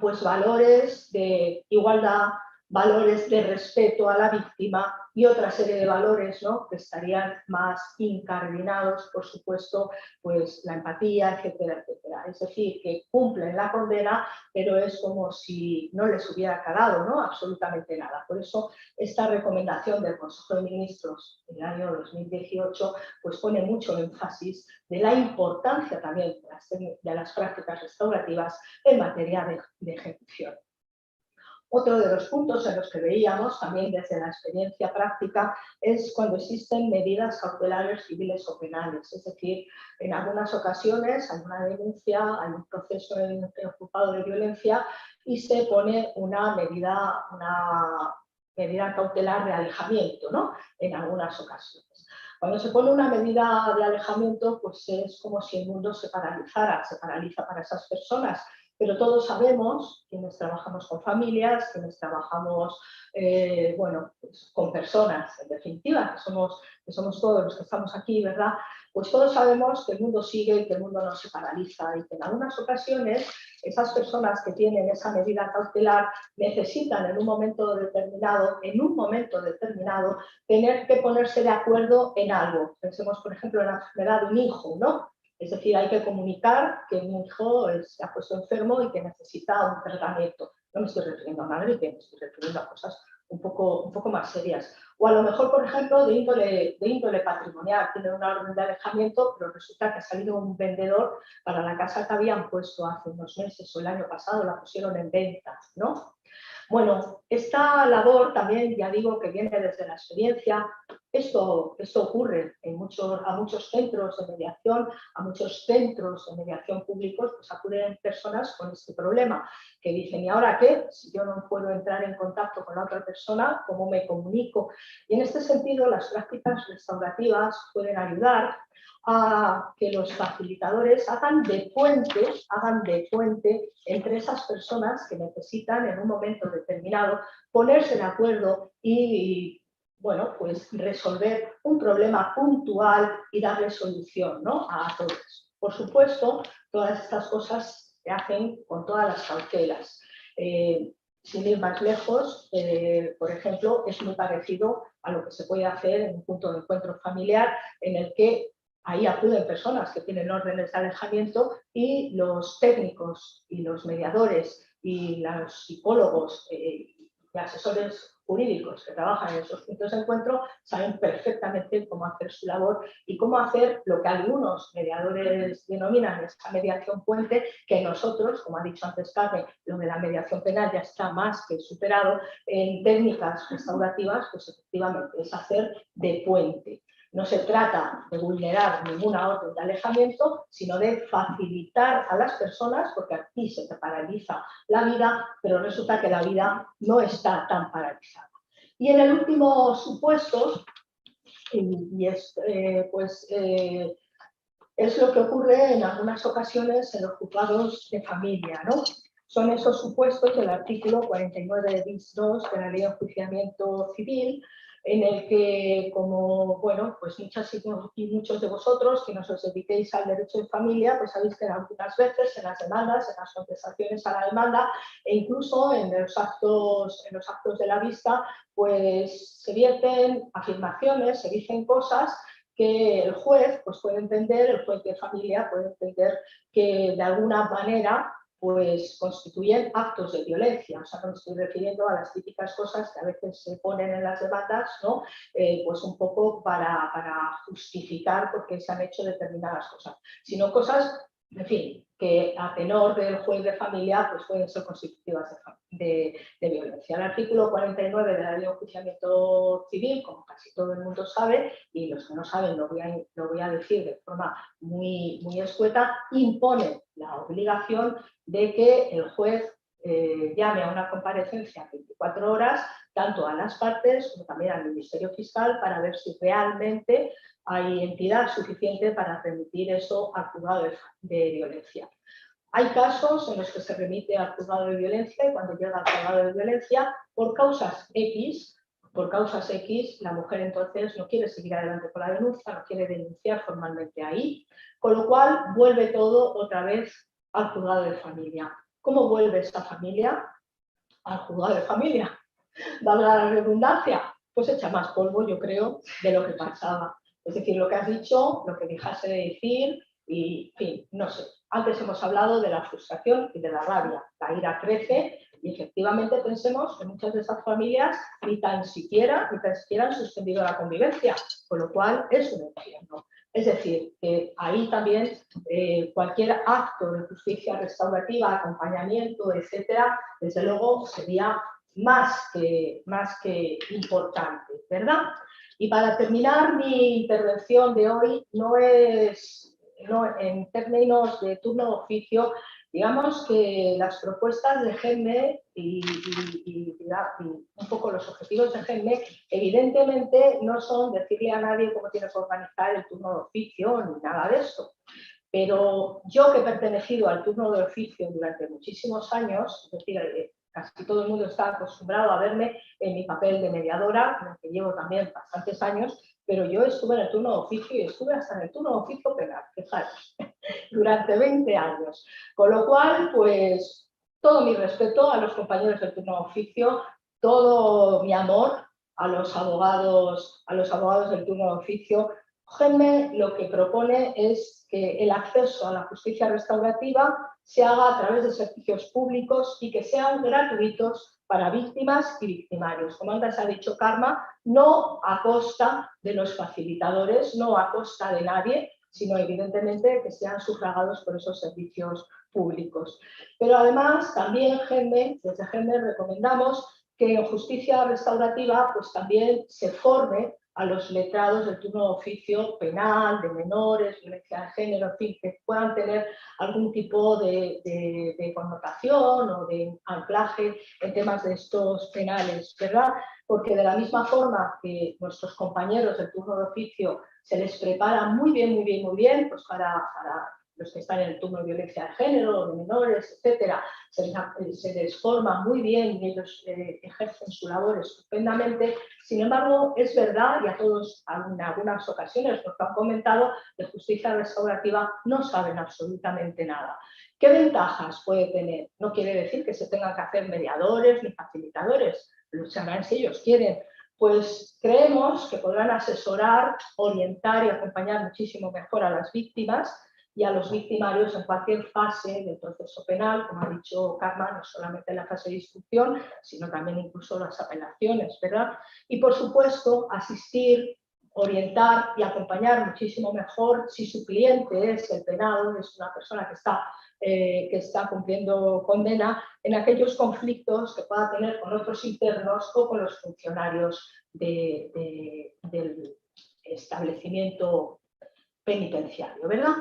pues valores de igualdad, valores de respeto a la víctima y otra serie de valores, ¿no?, que estarían más incardinados, por supuesto, pues la empatía, etcétera, etcétera. Es decir, que cumplen la condena, pero es como si no les hubiera calado, ¿no?, absolutamente nada. Por eso esta recomendación del Consejo de Ministros del año 2018 pues pone mucho énfasis de la importancia también de las prácticas restaurativas en materia de ejecución. Otro de los puntos en los que veíamos, también desde la experiencia práctica, es cuando existen medidas cautelares civiles o penales. Es decir, en algunas ocasiones hay una denuncia, hay un proceso en juzgado de violencia y se pone una medida cautelar de alejamiento, ¿no?, en algunas ocasiones. Cuando se pone una medida de alejamiento, pues es como si el mundo se paralizara, se paraliza para esas personas. Pero todos sabemos, quienes trabajamos con familias, quienes trabajamos bueno, pues con personas, en definitiva, que somos todos los que estamos aquí, ¿verdad? Pues todos sabemos que el mundo sigue y que el mundo no se paraliza y que en algunas ocasiones esas personas que tienen esa medida cautelar necesitan en un momento determinado, tener que ponerse de acuerdo en algo. Pensemos, por ejemplo, en la enfermedad de un hijo, ¿no? Es decir, hay que comunicar que mi hijo se ha puesto enfermo y que necesita un tratamiento. No me estoy refiriendo a una gripe, me estoy refiriendo a cosas un poco más serias. O a lo mejor, por ejemplo, de índole patrimonial. Tienen una orden de alejamiento, pero resulta que ha salido un vendedor para la casa que habían puesto hace unos meses o el año pasado, la pusieron en venta, ¿no? Bueno, esta labor también, ya digo, que viene desde la experiencia. Esto ocurre a muchos centros de mediación, a muchos centros de mediación públicos, pues acuden personas con este problema, que dicen, ¿y ahora qué? Si yo no puedo entrar en contacto con la otra persona, ¿cómo me comunico? Y en este sentido, las prácticas restaurativas pueden ayudar a que los facilitadores hagan de puente entre esas personas que necesitan en un momento determinado ponerse de acuerdo y bueno, pues resolver un problema puntual y darle solución, ¿no?, a todos. Por supuesto, todas estas cosas se hacen con todas las cautelas. Sin ir más lejos, por ejemplo, es muy parecido a lo que se puede hacer en un punto de encuentro familiar en el que ahí acuden personas que tienen órdenes de alejamiento y los técnicos y los mediadores y los psicólogos y asesores jurídicos que trabajan en esos puntos de encuentro saben perfectamente cómo hacer su labor y cómo hacer lo que algunos mediadores denominan esa mediación puente, que nosotros, como ha dicho antes Carmen, lo de la mediación penal ya está más que superado. En técnicas restaurativas, pues efectivamente es hacer de puente. No se trata de vulnerar ninguna orden de alejamiento, sino de facilitar a las personas, porque aquí se te paraliza la vida, pero resulta que la vida no está tan paralizada. Y en el último supuesto, es lo que ocurre en algunas ocasiones en los juzgados de familia, ¿no? Son esos supuestos del artículo 49 bis 2 de la Ley de Enjuiciamiento Civil, en el que, como, bueno, pues muchas y muchos de vosotros que nos os dediquéis al derecho de familia, pues sabéis que algunas veces en las demandas, en las contestaciones a la demanda e incluso en los actos de la vista, pues se vierten afirmaciones, se dicen cosas que el juez pues puede entender, el juez de familia puede entender que de alguna manera pues constituyen actos de violencia. O sea, no me estoy refiriendo a las típicas cosas que a veces se ponen en las demandas, ¿no? Pues un poco para justificar por qué se han hecho determinadas cosas, sino cosas en fin, que a tenor del juez de familia pues pueden ser constitutivas de violencia. El artículo 49 de la Ley de Enjuiciamiento Civil, como casi todo el mundo sabe, y los que no saben lo voy a decir de forma muy escueta, impone la obligación de que el juez llame a una comparecencia en 24 horas, tanto a las partes como también al Ministerio Fiscal, para ver si realmente hay entidad suficiente para remitir eso al juzgado de violencia. Hay casos en los que se remite al juzgado de violencia y cuando llega al juzgado de violencia, por causas X, la mujer entonces no quiere seguir adelante con la denuncia, no quiere denunciar formalmente ahí, con lo cual vuelve todo otra vez al juzgado de familia. ¿Cómo vuelve esta familia al juzgado de familia? Valga la redundancia, pues echa más polvo, yo creo, de lo que pasaba. Es decir, lo que has dicho, lo que dejaste de decir y, en fin, no sé. Antes hemos hablado de la frustración y de la rabia. La ira crece y efectivamente pensemos que muchas de esas familias ni tan siquiera han suspendido la convivencia, con lo cual es un infierno. Es decir, que ahí también cualquier acto de justicia restaurativa, acompañamiento, etcétera, desde luego sería más que importante, ¿verdad? Y para terminar mi intervención de hoy, no en términos de turno de oficio, digamos que las propuestas de GEMME y un poco los objetivos de GEMME, evidentemente no son decirle a nadie cómo tiene que organizar el turno de oficio ni nada de esto. Pero yo que he pertenecido al turno de oficio durante muchísimos años, es decir, casi todo el mundo está acostumbrado a verme en mi papel de mediadora, en el que llevo también bastantes años, pero yo estuve en el turno de oficio y estuve hasta en el turno de oficio penal, fijaros, durante 20 años. Con lo cual, pues, todo mi respeto a los compañeros del turno de oficio, todo mi amor a los abogados del turno de oficio. GEMME lo que propone es que el acceso a la justicia restaurativa se haga a través de servicios públicos y que sean gratuitos para víctimas y victimarios. Como antes ha dicho Karma, no a costa de los facilitadores, no a costa de nadie, sino evidentemente que sean sufragados por esos servicios públicos. Pero además también desde GEMME recomendamos que en justicia restaurativa pues también se forme a los letrados del turno de oficio penal, de menores, violencia de género, en fin, que puedan tener algún tipo de connotación o de anclaje en temas de estos penales, ¿verdad? Porque de la misma forma que nuestros compañeros del turno de oficio se les prepara muy bien, pues para los que están en el turno de violencia de género, de menores, etcétera, se les forma muy bien y ellos ejercen su labor estupendamente. Sin embargo, es verdad, y a todos en algunas ocasiones nos lo han comentado, de justicia restaurativa no saben absolutamente nada. ¿Qué ventajas puede tener? No quiere decir que se tengan que hacer mediadores ni facilitadores, lo llamarán si ellos quieren. Pues creemos que podrán asesorar, orientar y acompañar muchísimo mejor a las víctimas y a los victimarios en cualquier fase del proceso penal, como ha dicho Karma, no solamente en la fase de instrucción, sino también incluso las apelaciones, ¿verdad? Y por supuesto, asistir, orientar y acompañar muchísimo mejor si su cliente es el penado, es una persona que está cumpliendo condena, en aquellos conflictos que pueda tener con otros internos o con los funcionarios del establecimiento penitenciario, ¿verdad?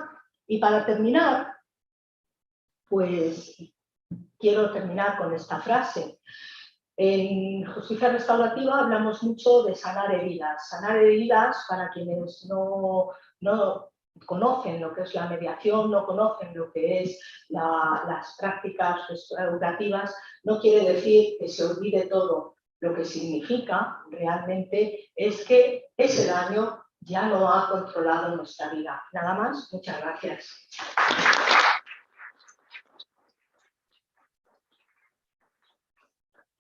Y para terminar, pues quiero terminar con esta frase. En justicia restaurativa hablamos mucho de sanar heridas. Sanar heridas, para quienes no conocen lo que es la mediación, no conocen lo que es las prácticas restaurativas, no quiere decir que se olvide todo. Lo que significa realmente es que ese daño ya no ha controlado nuestra vida. Nada más, muchas gracias.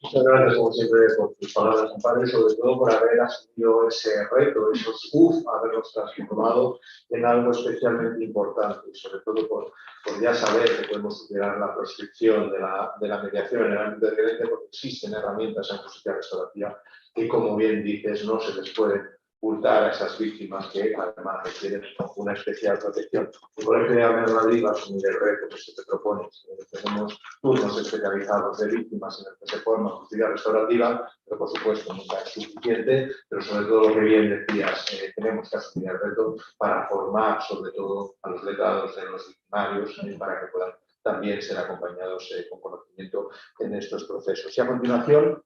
Muchas gracias, como siempre, por tus palabras, compadre, sobre todo por haber asumido ese reto, esos haberlos transformado en algo especialmente importante, y sobre todo por ya saber que podemos superar la proscripción de la mediación en el ámbito de violencia, porque existen herramientas en justicia restaurativa que, como bien dices, no se les pueden ocultar a esas víctimas que además requieren una especial protección. El Colegio de Ávila de Madrid va a asumir el reto que se te propone. Tenemos turnos especializados de víctimas en el que se forma justicia restaurativa, pero por supuesto nunca es suficiente, pero sobre todo lo que bien decías, tenemos que asumir el reto para formar sobre todo a los letrados de los victimarios para que puedan también ser acompañados con conocimiento en estos procesos. Y a continuación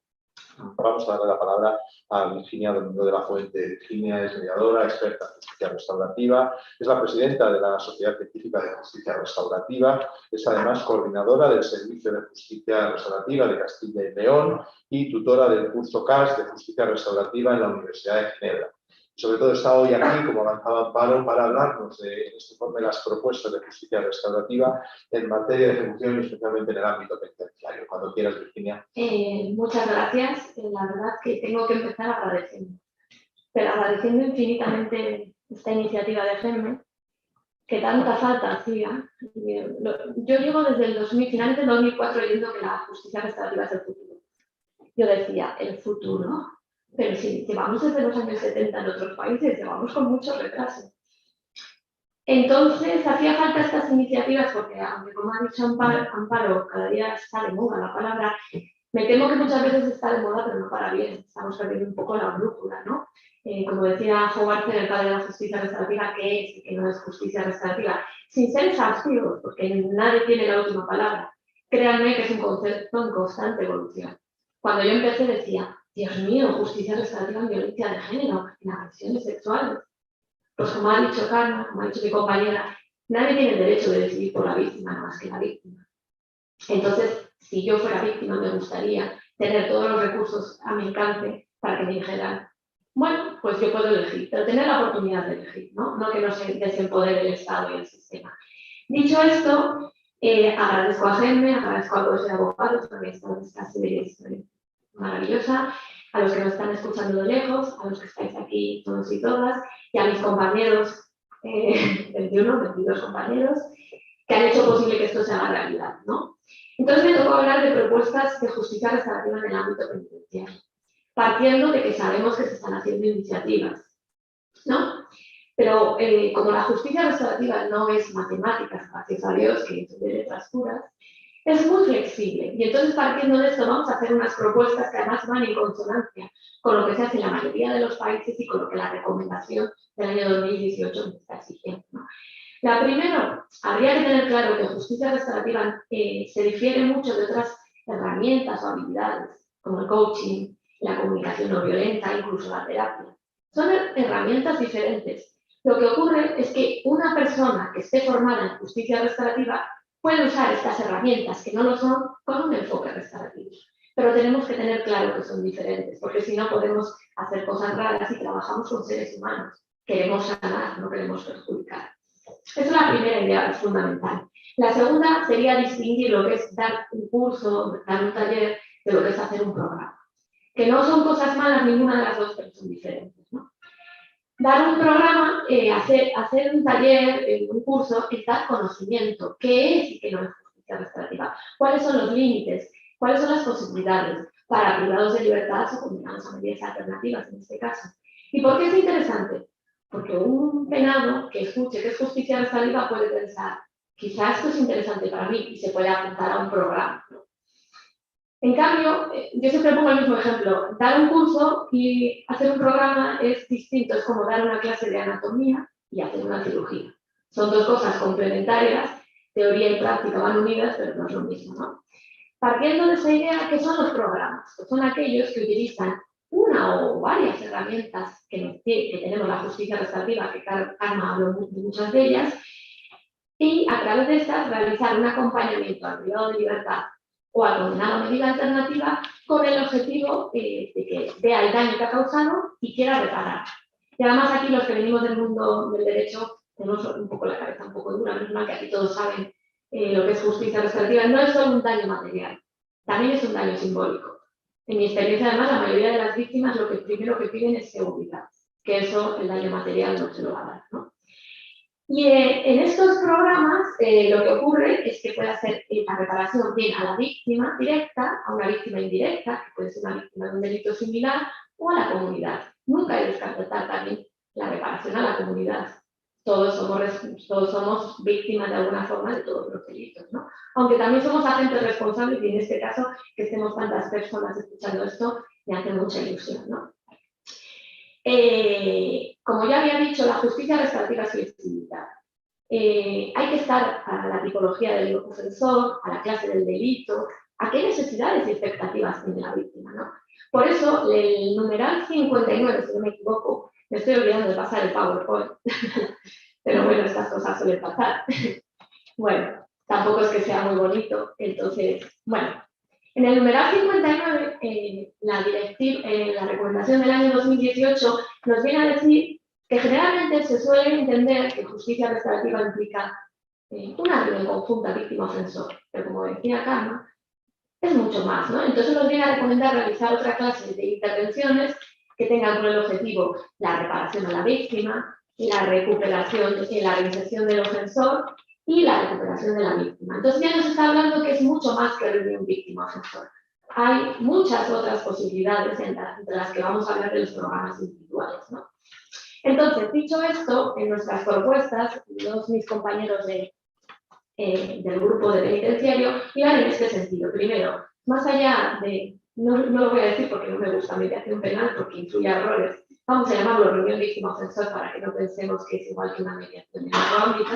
vamos a darle la palabra a Virginia Domingo de la Fuente. Virginia es mediadora, experta en justicia restaurativa, es la presidenta de la Sociedad Científica de Justicia Restaurativa, es además coordinadora del Servicio de Justicia Restaurativa de Castilla y León y tutora del curso CAS de Justicia Restaurativa en la Universidad de Ginebra. Sobre todo está hoy aquí, como avanzaba Amparo, para hablarnos de este informe de las propuestas de justicia restaurativa en materia de ejecución y especialmente en el ámbito penitenciario. Cuando quieras, Virginia. Muchas gracias. La verdad que tengo que empezar agradeciendo, pero agradeciendo infinitamente esta iniciativa de GEMME, que tanta falta hacía. Yo llevo desde el finales del 2004 oyendo que la justicia restaurativa es el futuro. Yo decía, el futuro. Pero si llevamos desde los años 70 en otros países, llevamos con mucho retraso. Entonces, hacía falta estas iniciativas porque, aunque como ha dicho Amparo, cada día está de moda la palabra, me temo que muchas veces está de moda, pero no para bien. Estamos perdiendo un poco la brújula, ¿no? Como decía Howard, el padre de la justicia restaurativa, ¿qué es y qué no es justicia restaurativa? Sin ser exhaustivos, porque nadie tiene la última palabra. Créanme que es un concepto en constante evolución. Cuando yo empecé decía, Dios mío, justicia restaurativa en violencia de género, en agresiones sexuales. Pues como ha dicho Carmen, como ha dicho mi compañera, nadie tiene el derecho de decidir por la víctima, nada más que la víctima. Entonces, si yo fuera víctima, me gustaría tener todos los recursos a mi alcance para que me dijeran, bueno, pues yo puedo elegir, pero tener la oportunidad de elegir, ¿no? No que no se desempodere el Estado y el sistema. Dicho esto, agradezco a GEMME, agradezco al Colegio de Abogados, porque esta serie es maravillosa, a los que nos están escuchando de lejos, a los que estáis aquí todos y todas, y a mis compañeros, 22 compañeros, que han hecho posible que esto se haga realidad, ¿no? Entonces me tocó hablar de propuestas de justicia restaurativa en el ámbito penitenciario, partiendo de que sabemos que se están haciendo iniciativas, ¿no? Pero como la justicia restaurativa no es matemáticas, gracias a Dios, que es de letras puras, es muy flexible. Y entonces, partiendo de esto, vamos a hacer unas propuestas que además van en consonancia con lo que se hace en la mayoría de los países y con lo que la recomendación del año 2018 nos está exigiendo, ¿no? La primera, habría que tener claro que justicia restaurativa se difiere mucho de otras herramientas o habilidades, como el coaching, la comunicación no violenta, incluso la terapia. Son herramientas diferentes. Lo que ocurre es que una persona que esté formada en justicia restaurativa puede usar estas herramientas, que no lo son, con un enfoque restaurativo. Pero tenemos que tener claro que son diferentes, porque si no podemos hacer cosas raras y trabajamos con seres humanos. Queremos sanar, no queremos perjudicar. Esa es la primera idea, es fundamental. La segunda sería distinguir lo que es dar un curso, dar un taller, de lo que es hacer un programa. Que no son cosas malas ninguna de las dos, pero son diferentes, ¿no? Dar un programa, hacer un taller, un curso, es dar conocimiento. ¿Qué es y qué no es justicia restaurativa? ¿Cuáles son los límites? ¿Cuáles son las posibilidades para privados de libertad o condenados a medidas alternativas en este caso? ¿Y por qué es interesante? Porque un penado que escuche que es justicia restaurativa puede pensar, quizás esto es interesante para mí y se puede apuntar a un programa, ¿no? En cambio, yo siempre pongo el mismo ejemplo. Dar un curso y hacer un programa es distinto. Es como dar una clase de anatomía y hacer una cirugía. Son dos cosas complementarias. Teoría y práctica van unidas, pero no es lo mismo, ¿no? Partiendo de esa idea, ¿qué son los programas? Pues son aquellos que utilizan una o varias herramientas que tenemos la justicia restaurativa, que Karma habló de muchas de ellas, y a través de estas realizar un acompañamiento al privado de libertad o a condenado a medida alternativa con el objetivo de que vea el daño que ha causado y quiera reparar. Y además aquí los que venimos del mundo del derecho tenemos un poco la cabeza un poco dura, menos mal que aquí todos saben lo que es justicia restaurativa. No es solo un daño material, también es un daño simbólico. En mi experiencia, además, la mayoría de las víctimas lo que primero que piden es seguridad, que eso el daño material no se lo va a dar, ¿no? Y en estos programas lo que ocurre es que puede hacer la reparación bien a la víctima directa, a una víctima indirecta, que puede ser una víctima de un delito similar, o a la comunidad. Nunca hay que descartar también la reparación a la comunidad. Todos somos víctimas de alguna forma de todos los delitos, ¿no? Aunque también somos agentes responsables, y en este caso, que estemos tantas personas escuchando esto, me hace mucha ilusión, ¿no? Como ya había dicho, la justicia restaurativa es flexibilidad. Hay que estar a la tipología del ofensor, a la clase del delito, a qué necesidades y expectativas tiene la víctima, ¿no? Por eso, el numeral 59, si no me equivoco, me estoy olvidando de pasar el PowerPoint, pero bueno, estas cosas suelen pasar. Bueno, tampoco es que sea muy bonito, entonces, bueno. En el numeral 59, la recomendación del año 2018 nos viene a decir que generalmente se suele entender que justicia restaurativa implica una reunión conjunta víctima-ofensor, pero como decía Carmen, es mucho más, ¿no? Entonces nos viene a recomendar realizar otra clase de intervenciones que tengan por el objetivo la reparación a la víctima, la recuperación, la reinserción del ofensor y la recuperación de la víctima. Entonces ya nos está hablando que es mucho más que reunión víctima-ofensor. Hay muchas otras posibilidades entre las que vamos a hablar de los programas individuales, ¿no? Entonces, dicho esto, en nuestras propuestas, mis compañeros del grupo de penitenciario iban en este sentido. Primero, más allá de, no lo voy a decir porque no me gusta mediación penal, porque influye a errores, vamos a llamarlo reunión víctima-ofensor para que no pensemos que es igual que una mediación en otro ámbito.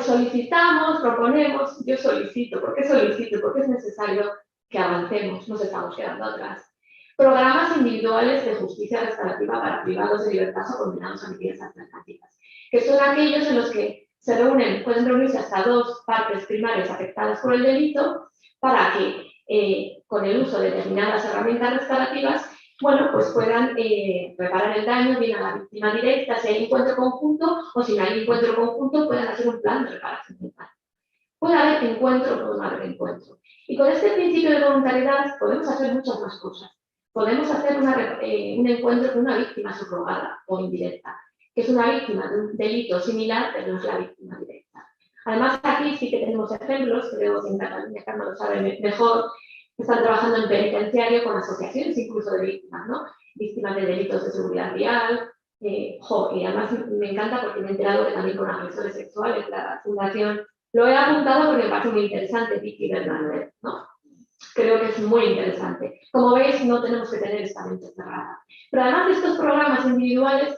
Solicitamos, proponemos, yo solicito. ¿Por qué solicito? Porque es necesario que avancemos, nos estamos quedando atrás. Programas individuales de justicia restaurativa para privados de libertad o condenados a medidas alternativas, que son aquellos en los que pueden reunirse hasta dos partes primarias afectadas por el delito para que, con el uso de determinadas herramientas restaurativas, bueno, pues puedan reparar el daño bien a la víctima directa, si hay encuentro conjunto, o si no hay encuentro conjunto, puedan hacer un plan de reparación del daño. Puede haber encuentro o no haber encuentro. Y con este principio de voluntariedad podemos hacer muchas más cosas. Podemos hacer un encuentro con una víctima subrogada o indirecta, que es una víctima de un delito similar, pero no es la víctima directa. Además, aquí sí que tenemos ejemplos, creo que en Cataluña Carmen lo sabe mejor, están trabajando en penitenciario con asociaciones incluso de víctimas, ¿no? Víctimas de delitos de seguridad vial, y además me encanta porque me he enterado que también con agresores sexuales, la fundación, lo he apuntado porque me parece muy interesante, Vicky Bernabé, ¿no? Creo que es muy interesante. Como veis, no tenemos que tener esta mente cerrada. Pero además de estos programas individuales,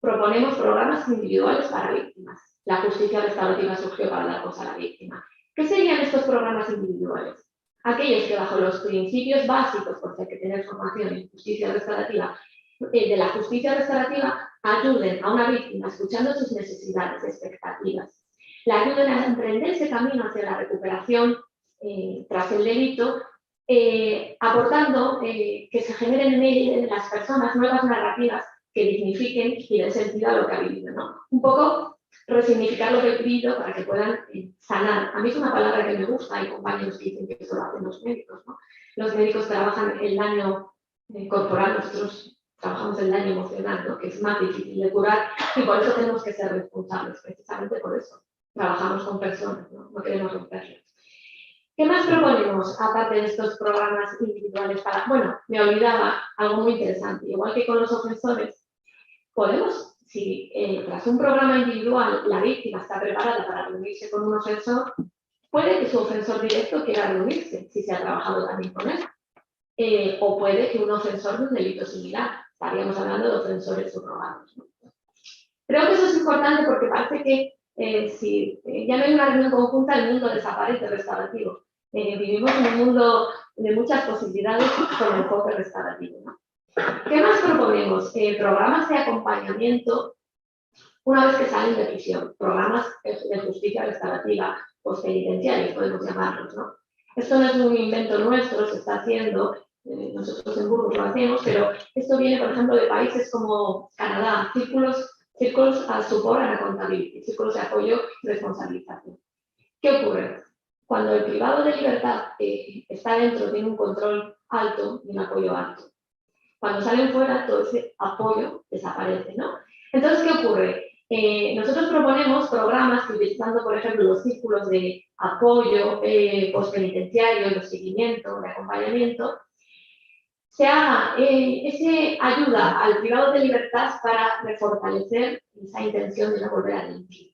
proponemos programas individuales para víctimas. La justicia restaurativa surgió para dar voz a la víctima. ¿Qué serían estos programas individuales? Aquellos que bajo los principios básicos, porque hay que tener formación en justicia restaurativa, de la justicia restaurativa, ayuden a una víctima escuchando sus necesidades, expectativas, la ayuden a emprender ese camino hacia la recuperación tras el delito, aportando que se generen en las personas nuevas narrativas que dignifiquen y den sentido a lo que ha vivido, ¿no? Un poco resignificar lo que he vivido para que puedan sanar. A mí es una palabra que me gusta, hay compañeros que dicen que eso lo hacen los médicos, ¿no? Los médicos trabajan el daño corporal, nosotros trabajamos el daño emocional, ¿no? Que es más difícil de curar y por eso tenemos que ser responsables, precisamente por eso. Trabajamos con personas, ¿no? No queremos romperlas. ¿Qué más proponemos, aparte de estos programas individuales? Bueno, me olvidaba algo muy interesante. Igual que con los ofensores, podemos, si tras un programa individual la víctima está preparada para reunirse con un ofensor, puede que su ofensor directo quiera reunirse, si se ha trabajado también con él. O puede que un ofensor de un delito similar. Estaríamos hablando de ofensores subrogados, ¿no? Creo que eso es importante porque parece que si ya no hay una reunión conjunta, el mundo desaparece restaurativo. Vivimos en un mundo de muchas posibilidades con enfoque restaurativo, ¿no? ¿Qué más proponemos? Programas de acompañamiento una vez que salen de prisión, programas de justicia restaurativa, postpenitenciarios, podemos llamarlos, ¿no? Esto no es un invento nuestro, se está haciendo, nosotros en Burgos lo hacemos, pero esto viene, por ejemplo, de países como Canadá, círculos a support and accountability, círculos de apoyo y responsabilización. ¿Qué ocurre? Cuando el privado de libertad está dentro, tiene un control alto y un apoyo alto. Cuando salen fuera, todo ese apoyo desaparece, ¿no? Entonces, ¿qué ocurre? Nosotros proponemos programas que, utilizando, por ejemplo, los círculos de apoyo postpenitenciario, de seguimiento, de acompañamiento, se haga ese ayuda al privado de libertad para refortalecer esa intención de no volver a delinquir.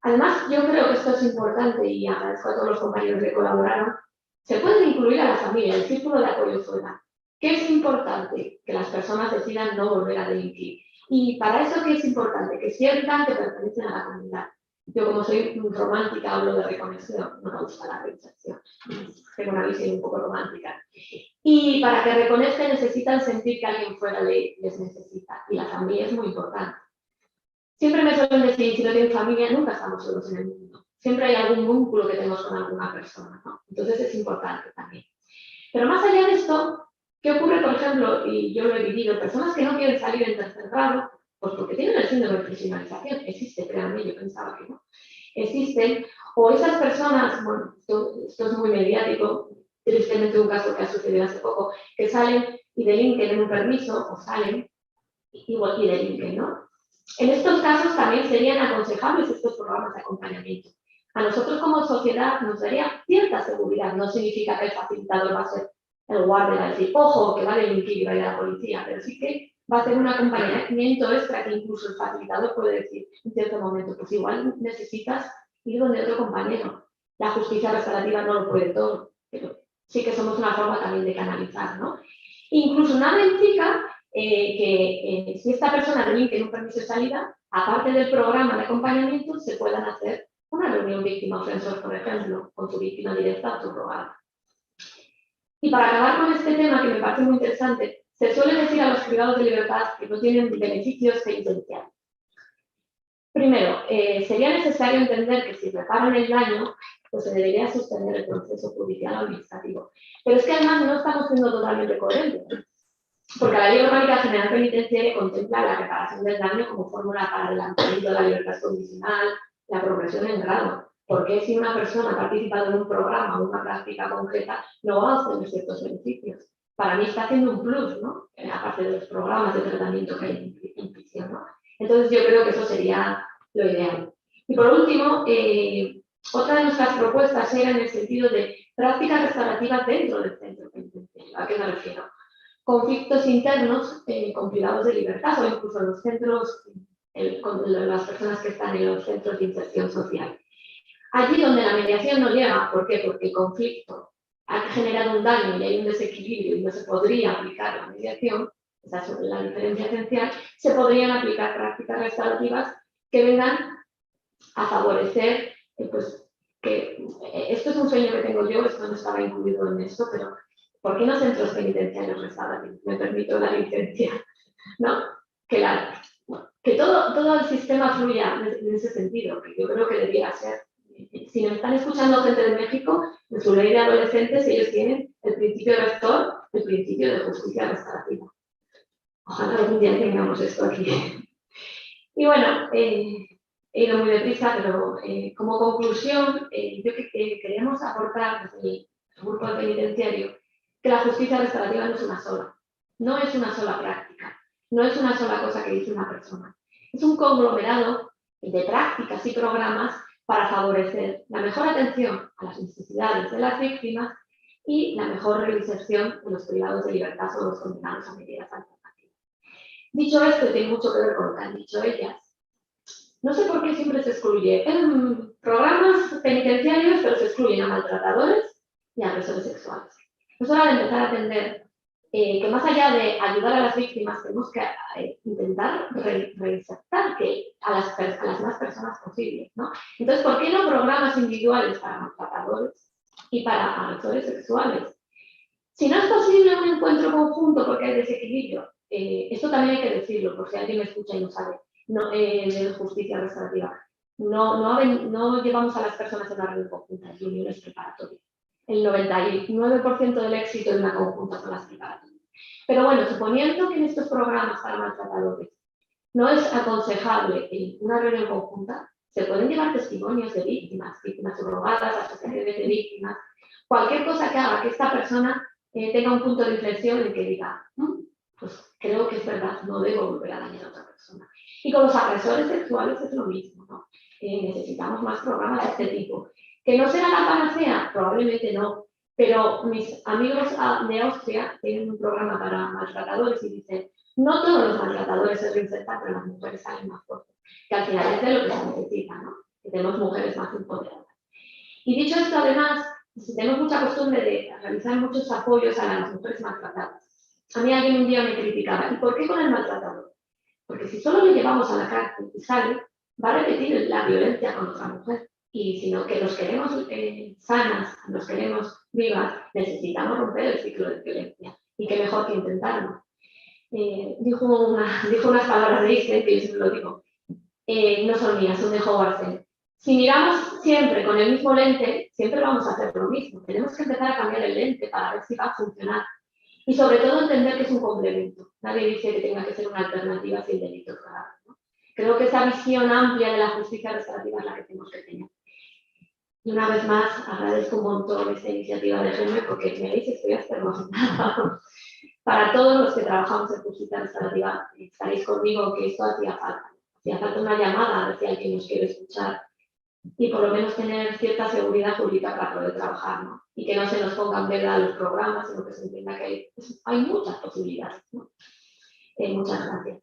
Además, yo creo que esto es importante y agradezco a todos los compañeros que colaboraron. Se puede incluir a la familia, el círculo de apoyo fuera. ¿Qué es importante? Que las personas decidan no volver a delinquir. Y para eso, ¿qué es importante? Que sientan que pertenecen a la comunidad. Yo, como soy romántica, hablo de reconexión, no me gusta la reinserción. Tengo una visión un poco romántica. Y para que reconozcan necesitan sentir que alguien fuera les necesita. Y la familia es muy importante. Siempre me suelen decir, si no tienen familia, nunca estamos solos en el mundo. Siempre hay algún vínculo que tenemos con alguna persona, ¿no? Entonces es importante también. Pero más allá de esto, ¿qué ocurre, por ejemplo? Y yo lo he vivido, personas que no quieren salir en tercer grado, pues porque tienen el síndrome de profesionalización. Existe, créanme, yo pensaba que no. Existen, o esas personas, bueno, esto es muy mediático, tristemente un caso que ha sucedido hace poco, que salen y delinquen en un permiso, o salen igual y delinquen, ¿no? En estos casos también serían aconsejables estos programas de acompañamiento. A nosotros como sociedad nos daría cierta seguridad, no significa que el facilitador va a ser el guardia, va a decir, ojo, que va a delinquir y va a ir a la policía, pero sí que va a hacer un acompañamiento extra que incluso el facilitador puede decir en cierto momento, pues igual necesitas ir donde otro compañero. La justicia restaurativa no lo puede todo, pero sí que somos una forma también de canalizar, ¿no? Incluso nada implica que si esta persona delinque en un permiso de salida, aparte del programa de acompañamiento, se puedan hacer una reunión víctima-ofensor, por ejemplo, con tu víctima directa o tu rogada. Y para acabar con este tema, que me parece muy interesante, se suele decir a los privados de libertad que no tienen beneficios penitenciarios. Primero, sería necesario entender que si reparan el daño, pues se debería suspender el proceso judicial o administrativo. Pero es que además no estamos siendo totalmente coherentes, porque la Ley Orgánica General Penitenciaria contempla la reparación del daño como fórmula para el adelantamiento de la libertad condicional, la progresión en grado. Porque si una persona ha participado en un programa o una práctica concreta, no va a obtener ciertos beneficios. Para mí está haciendo un plus, ¿no? Aparte de los programas de tratamiento que hay en prisión, ¿no? Entonces yo creo que eso sería lo ideal. Y por último, otra de nuestras propuestas era en el sentido de prácticas restaurativas dentro del centro penitenciario. ¿A qué me refiero? Conflictos internos con privados de libertad o incluso los centros, con las personas que están en los centros de inserción social. Allí donde la mediación no llega, ¿por qué? Porque el conflicto ha generado un daño y hay un desequilibrio y no se podría aplicar la mediación, esa es la diferencia esencial, se podrían aplicar prácticas restaurativas que vengan a favorecer, pues, que esto es un sueño que tengo yo, esto no estaba incluido en esto, pero ¿por qué no centros penitenciarios restaurativos? Me permito la licencia, ¿no? Que todo el sistema fluya en ese sentido, que yo creo que debiera ser. Si nos están escuchando gente de México, en su ley de adolescentes ellos tienen el principio rector, el principio de justicia restaurativa. Ojalá algún día tengamos esto aquí. Y bueno, he ido muy deprisa, pero como conclusión, yo queremos aportar desde el grupo penitenciario que la justicia restaurativa no es una sola. No es una sola práctica. No es una sola cosa que dice una persona. Es un conglomerado de prácticas y programas para favorecer la mejor atención a las necesidades de las víctimas y la mejor reinserción de los privados de libertad o los condenados a medidas alternativas. Dicho esto, tiene mucho que ver con lo que han dicho ellas. No sé por qué siempre se excluye en programas penitenciarios, pero se excluyen a maltratadores y a agresores sexuales. Es hora de empezar a entender que más allá de ayudar a las víctimas, tenemos que intentar reinsertar a las más personas posibles, ¿no? Entonces, ¿por qué no programas individuales para maltratadores y para agresores sexuales? Si no es posible un encuentro conjunto porque hay desequilibrio, esto también hay que decirlo, por si alguien me escucha y no sabe, de justicia restaurativa. No llevamos a las personas a una reunión conjunta, es reuniones preparatorias. El 99% del éxito de una conjunta son las preparatorias. Pero bueno, suponiendo que en estos programas para maltratadores no es aconsejable en una reunión conjunta, se pueden llevar testimonios de víctimas subrogadas, asociaciones de víctimas, cualquier cosa que haga que esta persona tenga un punto de inflexión en que diga, pues creo que es verdad, no debo volver a dañar a otra persona. Y con los agresores sexuales es lo mismo, ¿no? Necesitamos más programas de este tipo. ¿Que no será la panacea? Probablemente no, Pero mis amigos de Austria tienen un programa para maltratadores y dicen, no todos los maltratadores se reinsertan, pero las mujeres salen más fuertes, que al final es de lo que se necesita, ¿no? Que tenemos mujeres más empoderadas. Y dicho esto, además, tenemos mucha costumbre de realizar muchos apoyos a las mujeres maltratadas. A mí alguien un día me criticaba, ¿y por qué con el maltratador? Porque si solo lo llevamos a la cárcel y sale, va a repetir la violencia con otra mujer. Y sino que los queremos sanas, los queremos vivas, necesitamos romper el ciclo de violencia. Y qué mejor que intentarlo. Dijo unas palabras de Einstein, que yo siempre lo digo, no son mías, son de Howard Zinn. Si miramos siempre con el mismo lente, siempre vamos a hacer lo mismo. Tenemos que empezar a cambiar el lente para ver si va a funcionar. Y sobre todo entender que es un complemento. Nadie dice que tenga que ser una alternativa sin delitos graves, ¿no? Creo que esa visión amplia de la justicia restaurativa es la que tenemos que tener. Y una vez más, agradezco un montón esta iniciativa de Jaime porque me veis, estoy hasta emocionada. Para todos los que trabajamos en justicia restaurativa, estaréis conmigo que esto hacía falta. Hacía falta una llamada a ver si alguien nos quiere escuchar y por lo menos tener cierta seguridad jurídica para poder trabajar, ¿no? Y que no se nos pongan veda los programas, sino que se entienda que hay muchas posibilidades, ¿no? Muchas gracias.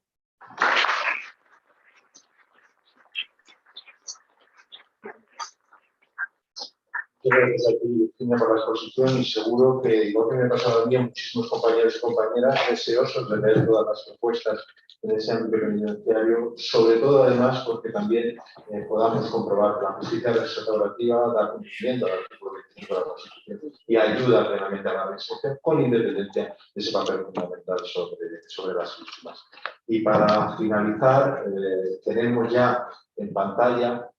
Gracias a ti, Virginia, por la exposición y seguro que, igual que me ha pasado a mí, a muchísimos compañeros y compañeras deseosos de leer todas las propuestas en ese ámbito penitenciario, sobre todo además porque también podamos comprobar que la justicia restaurativa da cumplimiento al artículo 25 de la Constitución y ayuda plenamente a la reinserción con independencia de ese papel fundamental sobre las víctimas. Y para finalizar, tenemos ya en pantalla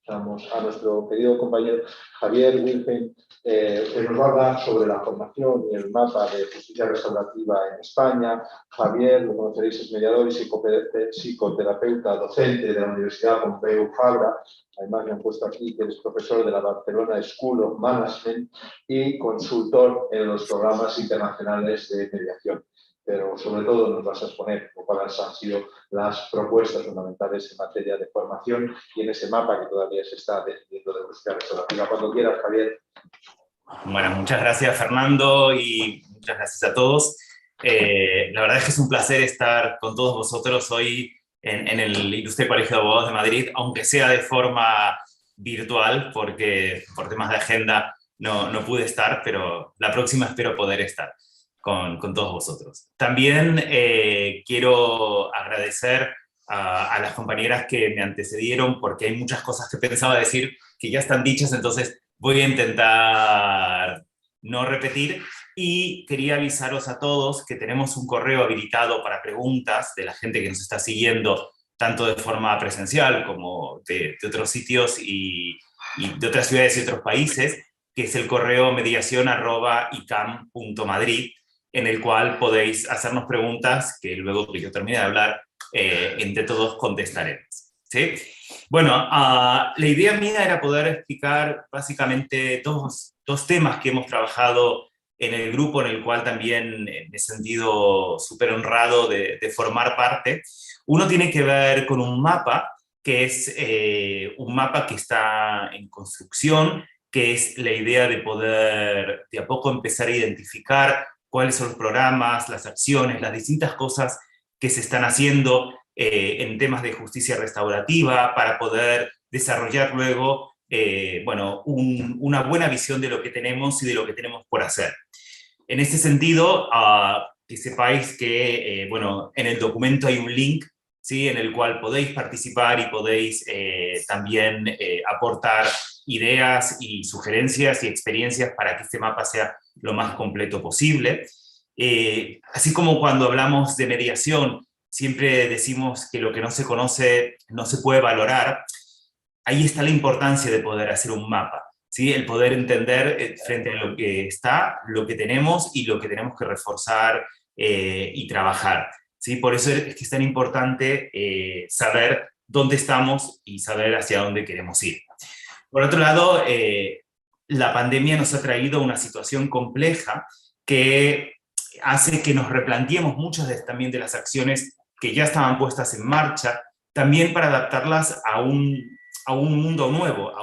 a nuestro querido compañero Javier Wilhelm, que nos va a hablar sobre la formación y el mapa de justicia restaurativa en España. Javier, lo conoceréis, es mediador y psicoterapeuta docente de la Universidad Pompeu Fabra. Además, me han puesto aquí que es profesor de la Barcelona School of Management y consultor en los programas internacionales de mediación. Pero sobre todo nos vas a exponer cuáles han sido las propuestas fundamentales en materia de formación y en ese mapa que todavía se está definiendo de justicia restaurativa. Cuando quieras, Javier. Bueno, muchas gracias, Fernando, y muchas gracias a todos. La verdad es que es un placer estar con todos vosotros hoy en el Ilustre Colegio de Abogados de Madrid, aunque sea de forma virtual, porque por temas de agenda no pude estar, pero la próxima espero poder estar con todos vosotros. También quiero agradecer a las compañeras que me antecedieron, porque hay muchas cosas que pensaba decir que ya están dichas, entonces voy a intentar no repetir. Y quería avisaros a todos que tenemos un correo habilitado para preguntas de la gente que nos está siguiendo, tanto de forma presencial como de otros sitios y de otras ciudades y otros países, que es el correo mediacion@icam.madrid, en el cual podéis hacernos preguntas que luego que yo termine de hablar, entre todos contestaremos, ¿sí? Bueno, la idea mía era poder explicar básicamente dos temas que hemos trabajado en el grupo, en el cual también me he sentido súper honrado de formar parte. Uno tiene que ver con un mapa, que es un mapa que está en construcción, que es la idea de poder de a poco empezar a identificar cuáles son los programas, las acciones, las distintas cosas que se están haciendo en temas de justicia restaurativa para poder desarrollar luego una buena visión de lo que tenemos y de lo que tenemos por hacer. En este sentido, que sepáis que en el documento hay un link, ¿sí?, en el cual podéis participar y podéis también aportar ideas y sugerencias y experiencias para que este mapa sea lo más completo posible. Así como cuando hablamos de mediación, siempre decimos que lo que no se conoce no se puede valorar. Ahí está la importancia de poder hacer un mapa, ¿sí? El poder entender frente a lo que está, lo que tenemos y lo que tenemos que reforzar y trabajar, ¿sí? Por eso es que es tan importante saber dónde estamos y saber hacia dónde queremos ir. Por otro lado, la pandemia nos ha traído una situación compleja que hace que nos replanteemos muchas también de las acciones que ya estaban puestas en marcha, también para adaptarlas a un mundo nuevo,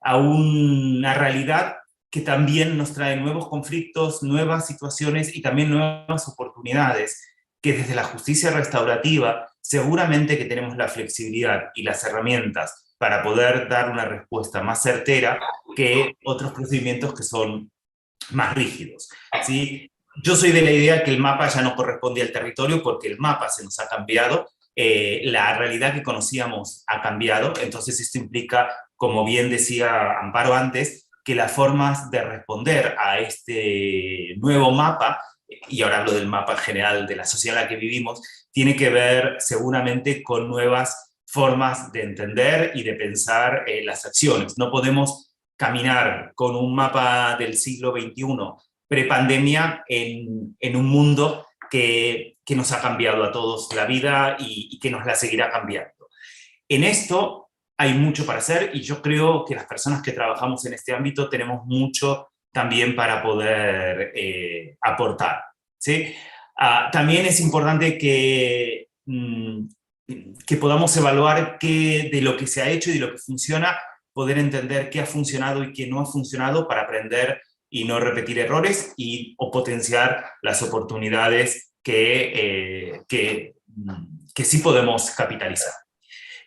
a una realidad que también nos trae nuevos conflictos, nuevas situaciones y también nuevas oportunidades, que desde la justicia restaurativa seguramente que tenemos la flexibilidad y las herramientas para poder dar una respuesta más certera que otros procedimientos que son más rígidos, ¿sí? Yo soy de la idea que el mapa ya no corresponde al territorio porque el mapa se nos ha cambiado, la realidad que conocíamos ha cambiado, entonces esto implica, como bien decía Amparo antes, que las formas de responder a este nuevo mapa, y ahora hablo del mapa general de la sociedad en la que vivimos, tiene que ver seguramente con nuevas formas de entender y de pensar las acciones. No podemos caminar con un mapa del siglo XXI prepandemia en un mundo que nos ha cambiado a todos la vida y que nos la seguirá cambiando. En esto hay mucho para hacer y yo creo que las personas que trabajamos en este ámbito tenemos mucho también para poder aportar, ¿sí? También es importante que podamos evaluar de lo que se ha hecho y de lo que funciona, poder entender qué ha funcionado y qué no ha funcionado para aprender y no repetir errores o potenciar las oportunidades que sí podemos capitalizar.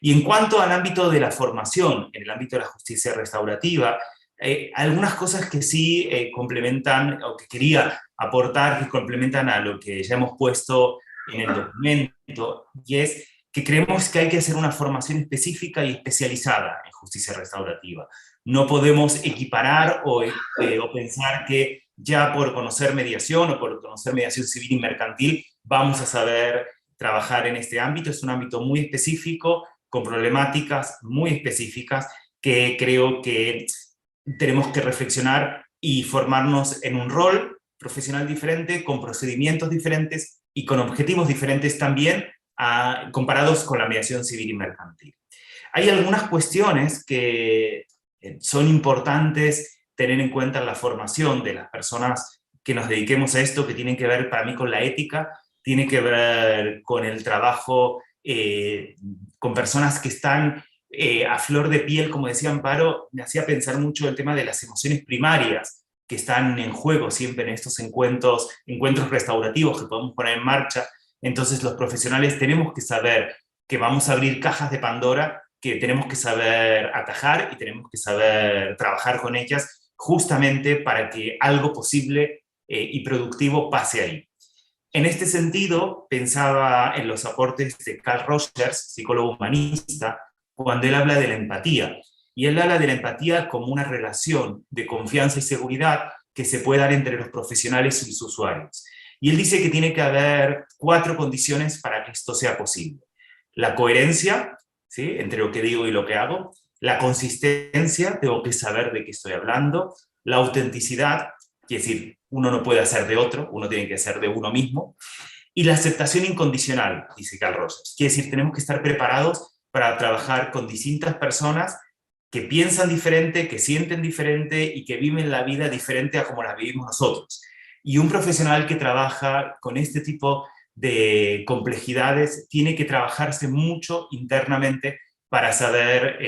Y en cuanto al ámbito de la formación, en el ámbito de la justicia restaurativa, algunas cosas que sí complementan, o que quería aportar, que complementan a lo que ya hemos puesto en el documento, y es que creemos que hay que hacer una formación específica y especializada en justicia restaurativa. No podemos equiparar o pensar que ya por conocer mediación o por conocer mediación civil y mercantil vamos a saber trabajar en este ámbito. Es un ámbito muy específico, con problemáticas muy específicas que creo que tenemos que reflexionar y formarnos en un rol profesional diferente, con procedimientos diferentes y con objetivos diferentes también comparados con la mediación civil y mercantil. Hay algunas cuestiones que son importantes tener en cuenta en la formación de las personas que nos dediquemos a esto, que tienen que ver para mí con la ética, tiene que ver con el trabajo con personas que están a flor de piel, como decía Amparo. Me hacía pensar mucho el tema de las emociones primarias que están en juego siempre en estos encuentros restaurativos que podemos poner en marcha. Entonces los profesionales tenemos que saber que vamos a abrir cajas de Pandora, que tenemos que saber atajar y tenemos que saber trabajar con ellas justamente para que algo posible y productivo pase ahí. En este sentido, pensaba en los aportes de Carl Rogers, psicólogo humanista, cuando él habla de la empatía. Y él habla de la empatía como una relación de confianza y seguridad que se puede dar entre los profesionales y los usuarios. Y él dice que tiene que haber 4 condiciones para que esto sea posible. La coherencia, ¿sí?, entre lo que digo y lo que hago. La consistencia, tengo que saber de qué estoy hablando. La autenticidad, es decir, uno no puede hacer de otro, uno tiene que hacer de uno mismo. Y la aceptación incondicional, dice Carl Rogers. Quiere decir, tenemos que estar preparados para trabajar con distintas personas que piensan diferente, que sienten diferente y que viven la vida diferente a como la vivimos nosotros. Y un profesional que trabaja con este tipo de complejidades tiene que trabajarse mucho internamente para saber,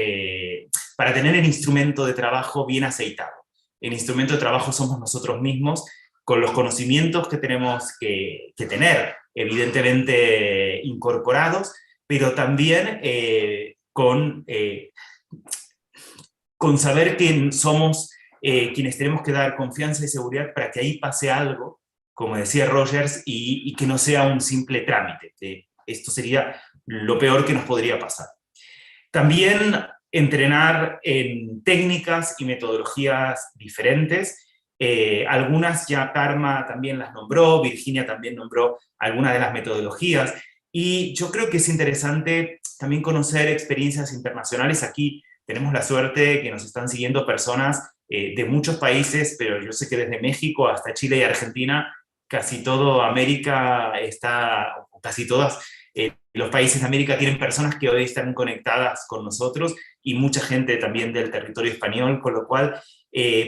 para tener el instrumento de trabajo bien aceitado. El instrumento de trabajo somos nosotros mismos, con los conocimientos que tenemos que tener, evidentemente incorporados, pero también con saber que somos quienes tenemos que dar confianza y seguridad para que ahí pase algo, como decía Rogers, y que no sea un simple trámite. Esto sería lo peor que nos podría pasar. También entrenar en técnicas y metodologías diferentes. Algunas ya Karma también las nombró, Virginia también nombró algunas de las metodologías, y yo creo que es interesante también conocer experiencias internacionales. Aquí tenemos la suerte que nos están siguiendo personas de muchos países, pero yo sé que desde México hasta Chile y Argentina, casi toda América está, casi todas los países de América tienen personas que hoy están conectadas con nosotros, y mucha gente también del territorio español, con lo cual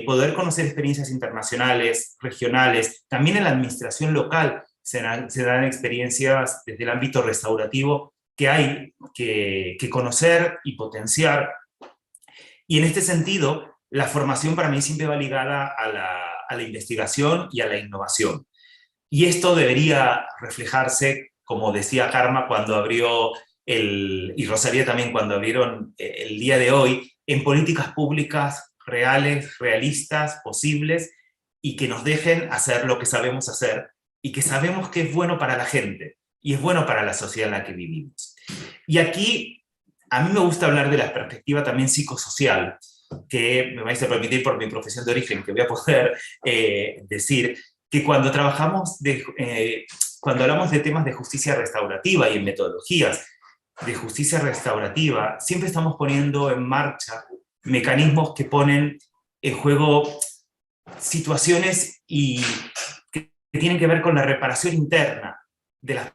poder conocer experiencias internacionales, regionales, también en la administración local se dan experiencias desde el ámbito restaurativo que hay que conocer y potenciar. Y en este sentido, la formación para mí siempre va ligada a la investigación y a la innovación. Y esto debería reflejarse, como decía Karma cuando abrió y Rosalía también cuando abrieron el día de hoy, en políticas públicas reales, realistas, posibles, y que nos dejen hacer lo que sabemos hacer, y que sabemos que es bueno para la gente, y es bueno para la sociedad en la que vivimos. Y aquí, a mí me gusta hablar de la perspectiva también psicosocial, que me vais a permitir por mi profesión de origen, que voy a poder decir que cuando cuando hablamos de temas de justicia restaurativa y en metodologías de justicia restaurativa, siempre estamos poniendo en marcha mecanismos que ponen en juego situaciones que tienen que ver con la reparación interna de las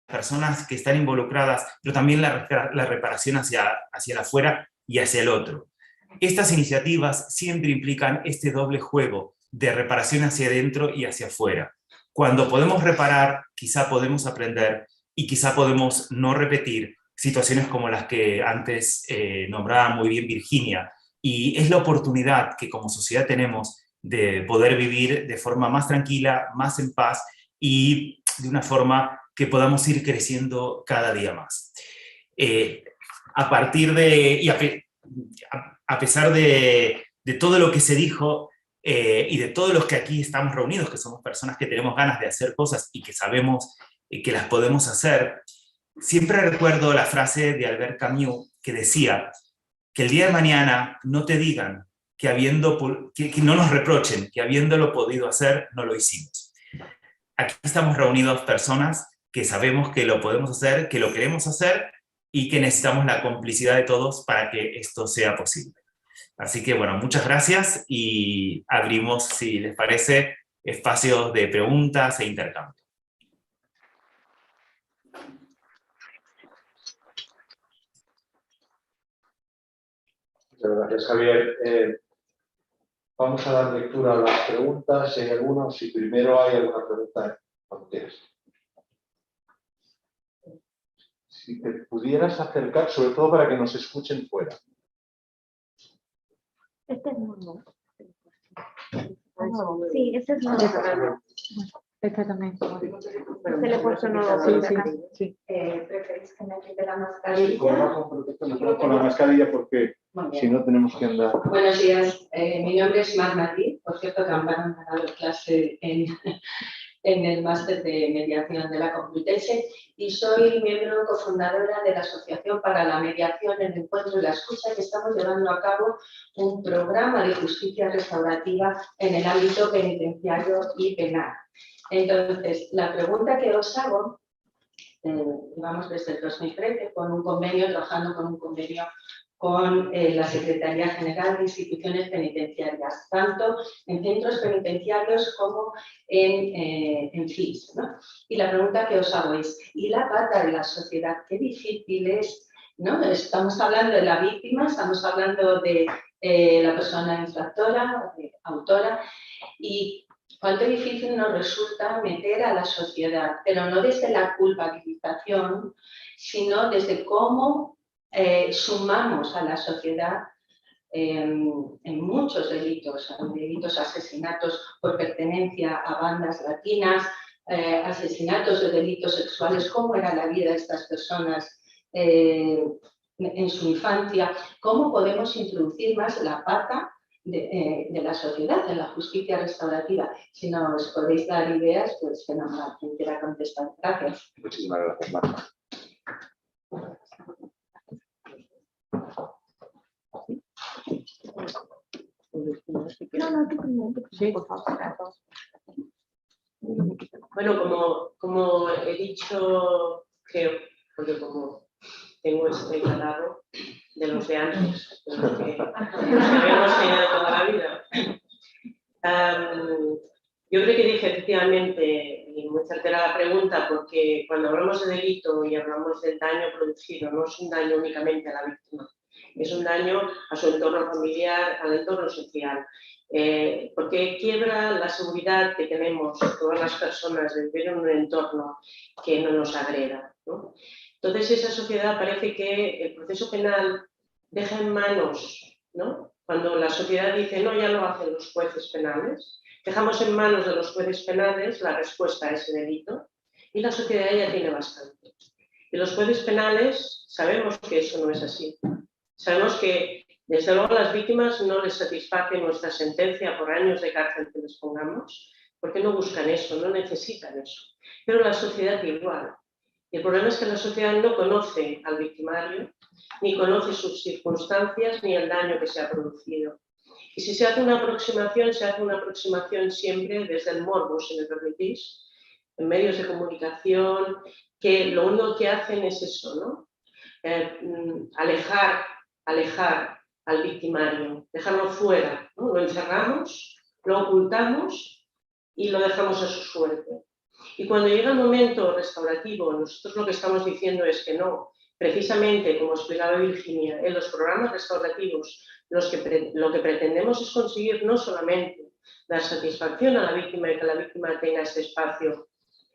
personas que están involucradas, pero también la reparación hacia el afuera y hacia el otro. Estas iniciativas siempre implican este doble juego de reparación hacia adentro y hacia afuera. Cuando podemos reparar, quizá podemos aprender y quizá podemos no repetir situaciones como las que antes nombraba muy bien Virginia. Y es la oportunidad que como sociedad tenemos de poder vivir de forma más tranquila, más en paz y de una forma que podamos ir creciendo cada día más. A pesar de todo lo que se dijo y de todos los que aquí estamos reunidos, que somos personas que tenemos ganas de hacer cosas y que sabemos que las podemos hacer, siempre recuerdo la frase de Albert Camus que decía que el día de mañana no te digan que no nos reprochen que habiéndolo podido hacer, no lo hicimos. Aquí estamos reunidos personas que sabemos que lo podemos hacer, que lo queremos hacer y que necesitamos la complicidad de todos para que esto sea posible. Así que bueno, muchas gracias y abrimos, si les parece, espacios de preguntas e intercambio. Muchas gracias, Javier. Vamos a dar lectura a las preguntas, si hay alguna, si primero hay alguna pregunta, cuando quieras. Si te pudieras acercar, sobre todo para que nos escuchen fuera. Este es nuevo. Sí, este es nuevo. Este también. Se le he puesto nuevo. Sí. ¿Preferís que me quite la Sí, con la mascarilla porque si no tenemos que andar. Buenos días, mi nombre es Mar Martí, por cierto que Amparo me ha dado clase en el máster de mediación de la Complutense y soy miembro cofundadora de la Asociación para la Mediación, el Encuentro y la Escucha, que estamos llevando a cabo un programa de justicia restaurativa en el ámbito penitenciario y penal. Entonces, la pregunta que os hago, llevamos desde el 2013 trabajando con un convenio con la Secretaría General de Instituciones Penitenciarias, tanto en centros penitenciarios como en CIS, ¿no? Y la pregunta que os hago es, ¿y la pata de la sociedad? Qué difícil es, ¿no? Estamos hablando de la víctima, estamos hablando de la persona infractora, autora, y cuánto difícil nos resulta meter a la sociedad, pero no desde la culpabilización, sino desde cómo sumamos a la sociedad en muchos delitos, asesinatos por pertenencia a bandas latinas, asesinatos de delitos sexuales, cómo era la vida de estas personas en su infancia, cómo podemos introducir más la pata de la sociedad, en la justicia restaurativa. Si nos podéis dar ideas, pues fenomenal, quien quiera contestar. Gracias. Muchísimas gracias, Marta. Bueno, como he dicho, creo, porque como tengo este catarro de los de antes, de los que habíamos tenido toda la vida. Yo creo que dije efectivamente, y muy certera la pregunta, porque cuando hablamos de delito y hablamos del daño producido, no es un daño únicamente a la víctima, es un daño a su entorno familiar, al entorno social, porque quiebra la seguridad que tenemos todas las personas de vivir en un entorno que no nos agreda, ¿no? Entonces esa sociedad parece que el proceso penal deja en manos ¿no? Cuando la sociedad dice, no, ya lo hacen los jueces penales, dejamos en manos de los jueces penales la respuesta a ese delito y la sociedad ya tiene bastante. Y los jueces penales sabemos que eso no es así. Sabemos que, desde luego, a las víctimas no les satisface nuestra sentencia por años de cárcel que les pongamos, porque no buscan eso, no necesitan eso. Pero la sociedad igual. Y el problema es que la sociedad no conoce al victimario, ni conoce sus circunstancias, ni el daño que se ha producido. Y si se hace una aproximación siempre desde el morbo, si me permitís, en medios de comunicación, que lo único que hacen es eso, ¿no? Alejar al victimario, dejarlo fuera, ¿no? Lo encerramos, lo ocultamos y lo dejamos a su suerte. Y cuando llega el momento restaurativo, nosotros lo que estamos diciendo es que no, precisamente como explicaba Virginia, en los programas restaurativos lo que pretendemos es conseguir no solamente dar satisfacción a la víctima y que la víctima tenga ese espacio,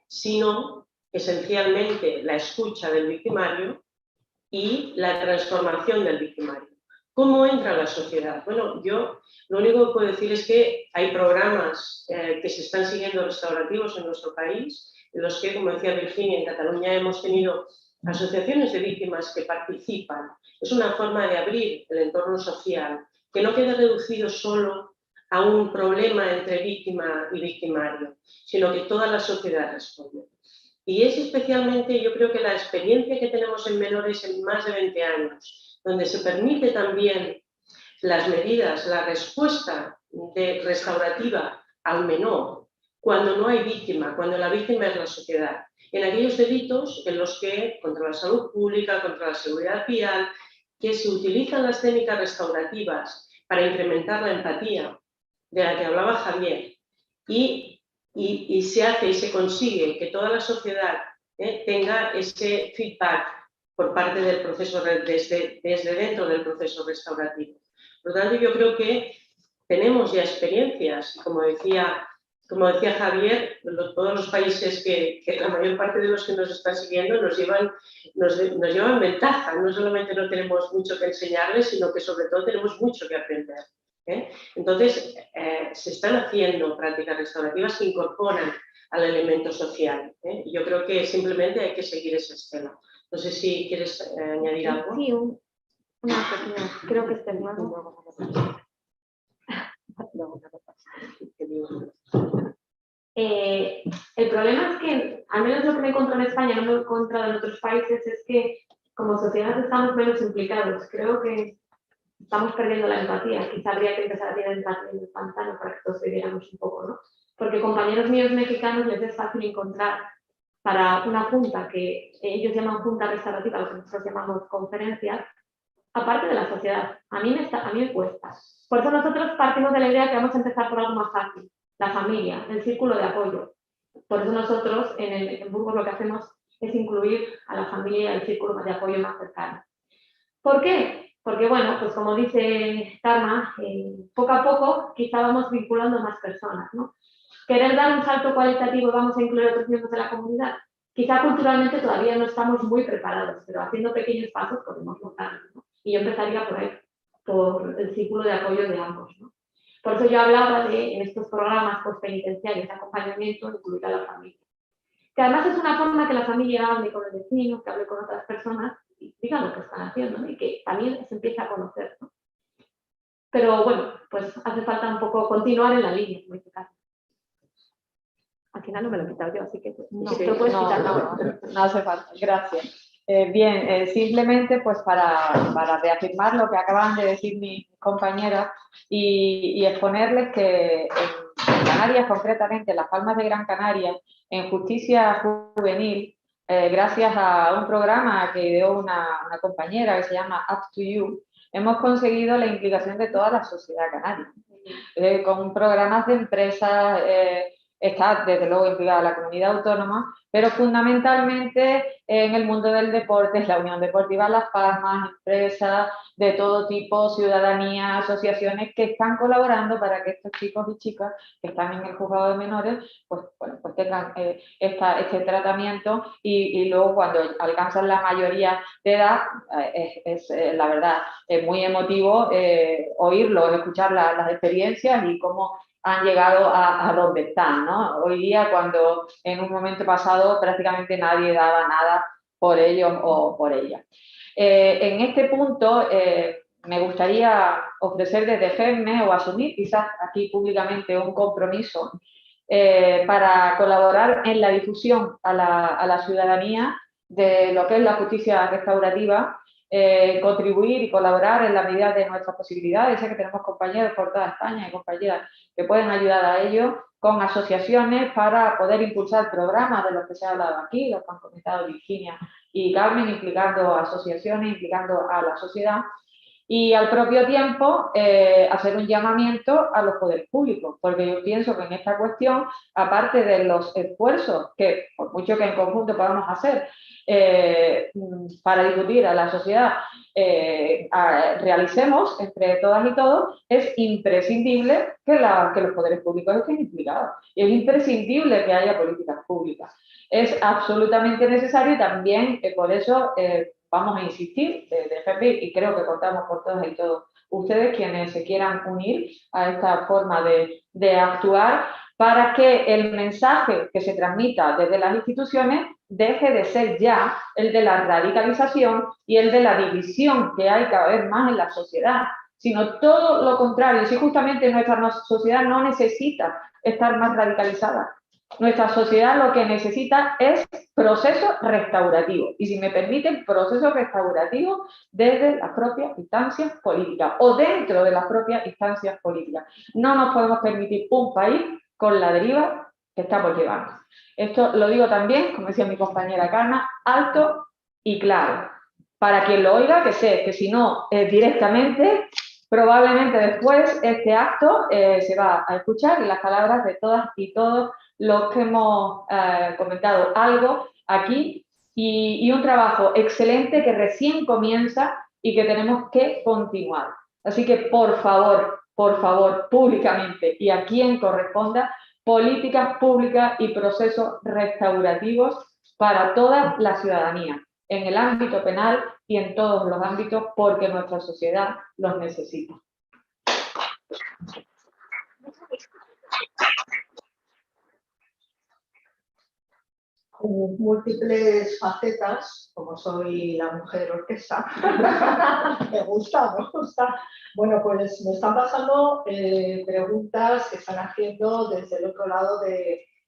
sino esencialmente la escucha del victimario y la transformación del victimario. ¿Cómo entra a la sociedad? Bueno, yo lo único que puedo decir es que hay programas que se están siguiendo restaurativos en nuestro país, en los que, como decía Virginia, en Cataluña hemos tenido asociaciones de víctimas que participan. Es una forma de abrir el entorno social, que no quede reducido solo a un problema entre víctima y victimario, sino que toda la sociedad responde. Y es especialmente, yo creo que la experiencia que tenemos en menores en más de 20 años, donde se permite también las medidas, la respuesta restaurativa al menor, cuando no hay víctima, cuando la víctima es la sociedad. En aquellos delitos en los que, contra la salud pública, contra la seguridad vial, que se utilizan las técnicas restaurativas para incrementar la empatía, de la que hablaba Javier, y se hace y se consigue que toda la sociedad tenga ese feedback por parte del proceso, desde dentro del proceso restaurativo. Por lo tanto, yo creo que tenemos ya experiencias, como decía Javier, todos los países que la mayor parte de los que nos están siguiendo nos llevan ventaja. No solamente no tenemos mucho que enseñarles, sino que sobre todo tenemos mucho que aprender. Entonces, se están haciendo prácticas restaurativas que incorporan al elemento social. Yo creo que simplemente hay que seguir esa estela. No sé si quieres añadir algo. Sí, una pequeña, creo que este nuevo. El problema es que, al menos lo que me he encontrado en España, no me he encontrado en otros países, es que como sociedad estamos menos implicados. Creo que estamos perdiendo la empatía. Quizá habría que empezar a tirar empatía en el pantano para que todos viviéramos un poco, ¿no? Porque compañeros míos mexicanos les es fácil encontrar para una junta que ellos llaman junta restaurativa, lo que nosotros llamamos conferencias, aparte de la sociedad. A mí me cuesta. Por eso nosotros partimos de la idea que vamos a empezar por algo más fácil, la familia, el círculo de apoyo. Por eso nosotros en Burgos lo que hacemos es incluir a la familia y al círculo de apoyo más cercano. ¿Por qué? Porque, bueno, pues como dice Karma, poco a poco quizá vamos vinculando a más personas, ¿no? Querer dar un salto cualitativo y vamos a incluir a otros miembros de la comunidad. Quizá culturalmente todavía no estamos muy preparados, pero haciendo pequeños pasos podemos lograrlo, ¿no? Y yo empezaría por ahí, por el círculo de apoyo de ambos, ¿no? Por eso yo hablaba de, en estos programas postpenitenciarios de acompañamiento, incluir a la familia. Que además es una forma que la familia hable con el vecino, que hable con otras personas y digan lo que están haciendo, ¿no? Y que también se empiece a conocer, ¿no? Pero bueno, pues hace falta un poco continuar en la línea, en este caso. Al final no me lo he quitado yo, así que No, te lo puedes quitar. no hace falta, gracias. Bien, simplemente pues para reafirmar lo que acaban de decir mis compañeras y exponerles que en Canarias, concretamente en Las Palmas de Gran Canaria, en justicia juvenil, gracias a un programa que ideó una compañera que se llama Up to You, hemos conseguido la implicación de toda la sociedad canaria, con programas de empresas, está desde luego implicada la comunidad autónoma, pero fundamentalmente en el mundo del deporte, la Unión Deportiva Las Palmas, empresas de todo tipo, ciudadanía, asociaciones que están colaborando para que estos chicos y chicas que están en el juzgado de menores pues tengan este tratamiento y luego cuando alcanzan la mayoría de edad la verdad es muy emotivo oírlos, escuchar las experiencias y cómo han llegado a donde están, ¿no? Hoy día, cuando en un momento pasado prácticamente nadie daba nada por ellos o por ellas. En este punto me gustaría ofrecer desde GEMME o asumir quizás aquí públicamente un compromiso para colaborar en la difusión a la ciudadanía de lo que es la justicia restaurativa, contribuir y colaborar en la medida de nuestras posibilidades. Sé que tenemos compañeros por toda España y compañeras que pueden ayudar a ello con asociaciones para poder impulsar programas de los que se ha hablado aquí, los que han comentado Virginia y Carmen, implicando asociaciones, implicando a la sociedad. Y al propio tiempo hacer un llamamiento a los poderes públicos, porque yo pienso que en esta cuestión, aparte de los esfuerzos que, por mucho que en conjunto podamos hacer para discutir a la sociedad, realicemos entre todas y todos, es imprescindible que los poderes públicos estén implicados. Y es imprescindible que haya políticas públicas. Es absolutamente necesario y también por eso vamos a insistir desde GEMME y creo que contamos por todas y todos ustedes quienes se quieran unir a esta forma de actuar para que el mensaje que se transmita desde las instituciones deje de ser ya el de la radicalización y el de la división que hay cada vez más en la sociedad, sino todo lo contrario. Si justamente nuestra sociedad no necesita estar más radicalizada, nuestra sociedad lo que necesita es proceso restaurativo. Y si me permiten, proceso restaurativo desde las propias instancias políticas o dentro de las propias instancias políticas. No nos podemos permitir un país con la deriva que estamos llevando. Esto lo digo también, como decía mi compañera Carmen, alto y claro. Para quien lo oiga, que sé que si no directamente, probablemente después este acto se va a escuchar y las palabras de todas y todos los que hemos comentado algo aquí y un trabajo excelente que recién comienza y que tenemos que continuar. Así que, por favor, públicamente y a quien corresponda, políticas públicas y procesos restaurativos para toda la ciudadanía, en el ámbito penal y en todos los ámbitos, porque nuestra sociedad los necesita. Con múltiples facetas, como soy la mujer orquesta, me gusta. Bueno, pues me están pasando preguntas que están haciendo desde el otro lado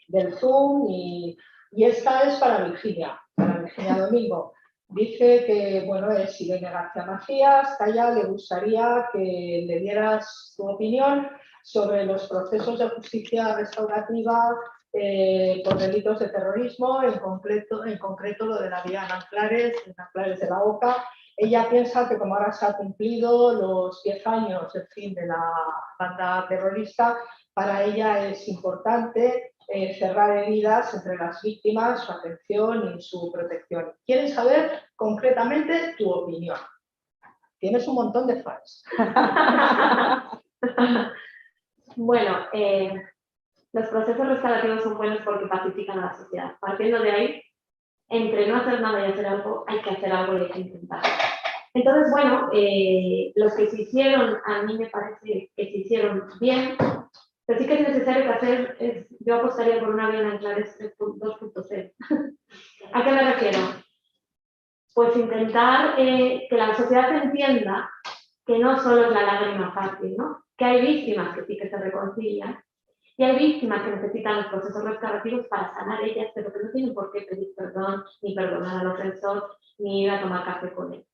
del Zoom y esta es para Virginia Domingo. Dice que, bueno, es Irene García Macías, que a ella le gustaría que le dieras tu opinión sobre los procesos de justicia restaurativa por delitos de terrorismo, en concreto lo de la vía en Anclares de la Oca. Ella piensa que como ahora se ha cumplido los 10 años del fin de la banda terrorista, para ella es importante cerrar heridas entre las víctimas, su atención y su protección. Quieren saber concretamente tu opinión. Tienes un montón de fans. Bueno, los procesos restaurativos son buenos porque pacifican a la sociedad. Partiendo de ahí, entre no hacer nada y hacer algo, hay que hacer algo y hay que intentarlo. Entonces, bueno, los que se hicieron, a mí me parece que se hicieron bien, pero sí que es necesario que hacer, yo apostaría por una vía en Anclares 2.0. ¿A qué me refiero? Pues intentar que la sociedad entienda que no solo es la lágrima fácil, ¿no? Que hay víctimas que sí que se reconcilian y hay víctimas que necesitan los procesos restaurativos para sanar ellas, pero que no tienen por qué pedir perdón, ni perdonar al ofensor, ni ir a tomar café con él.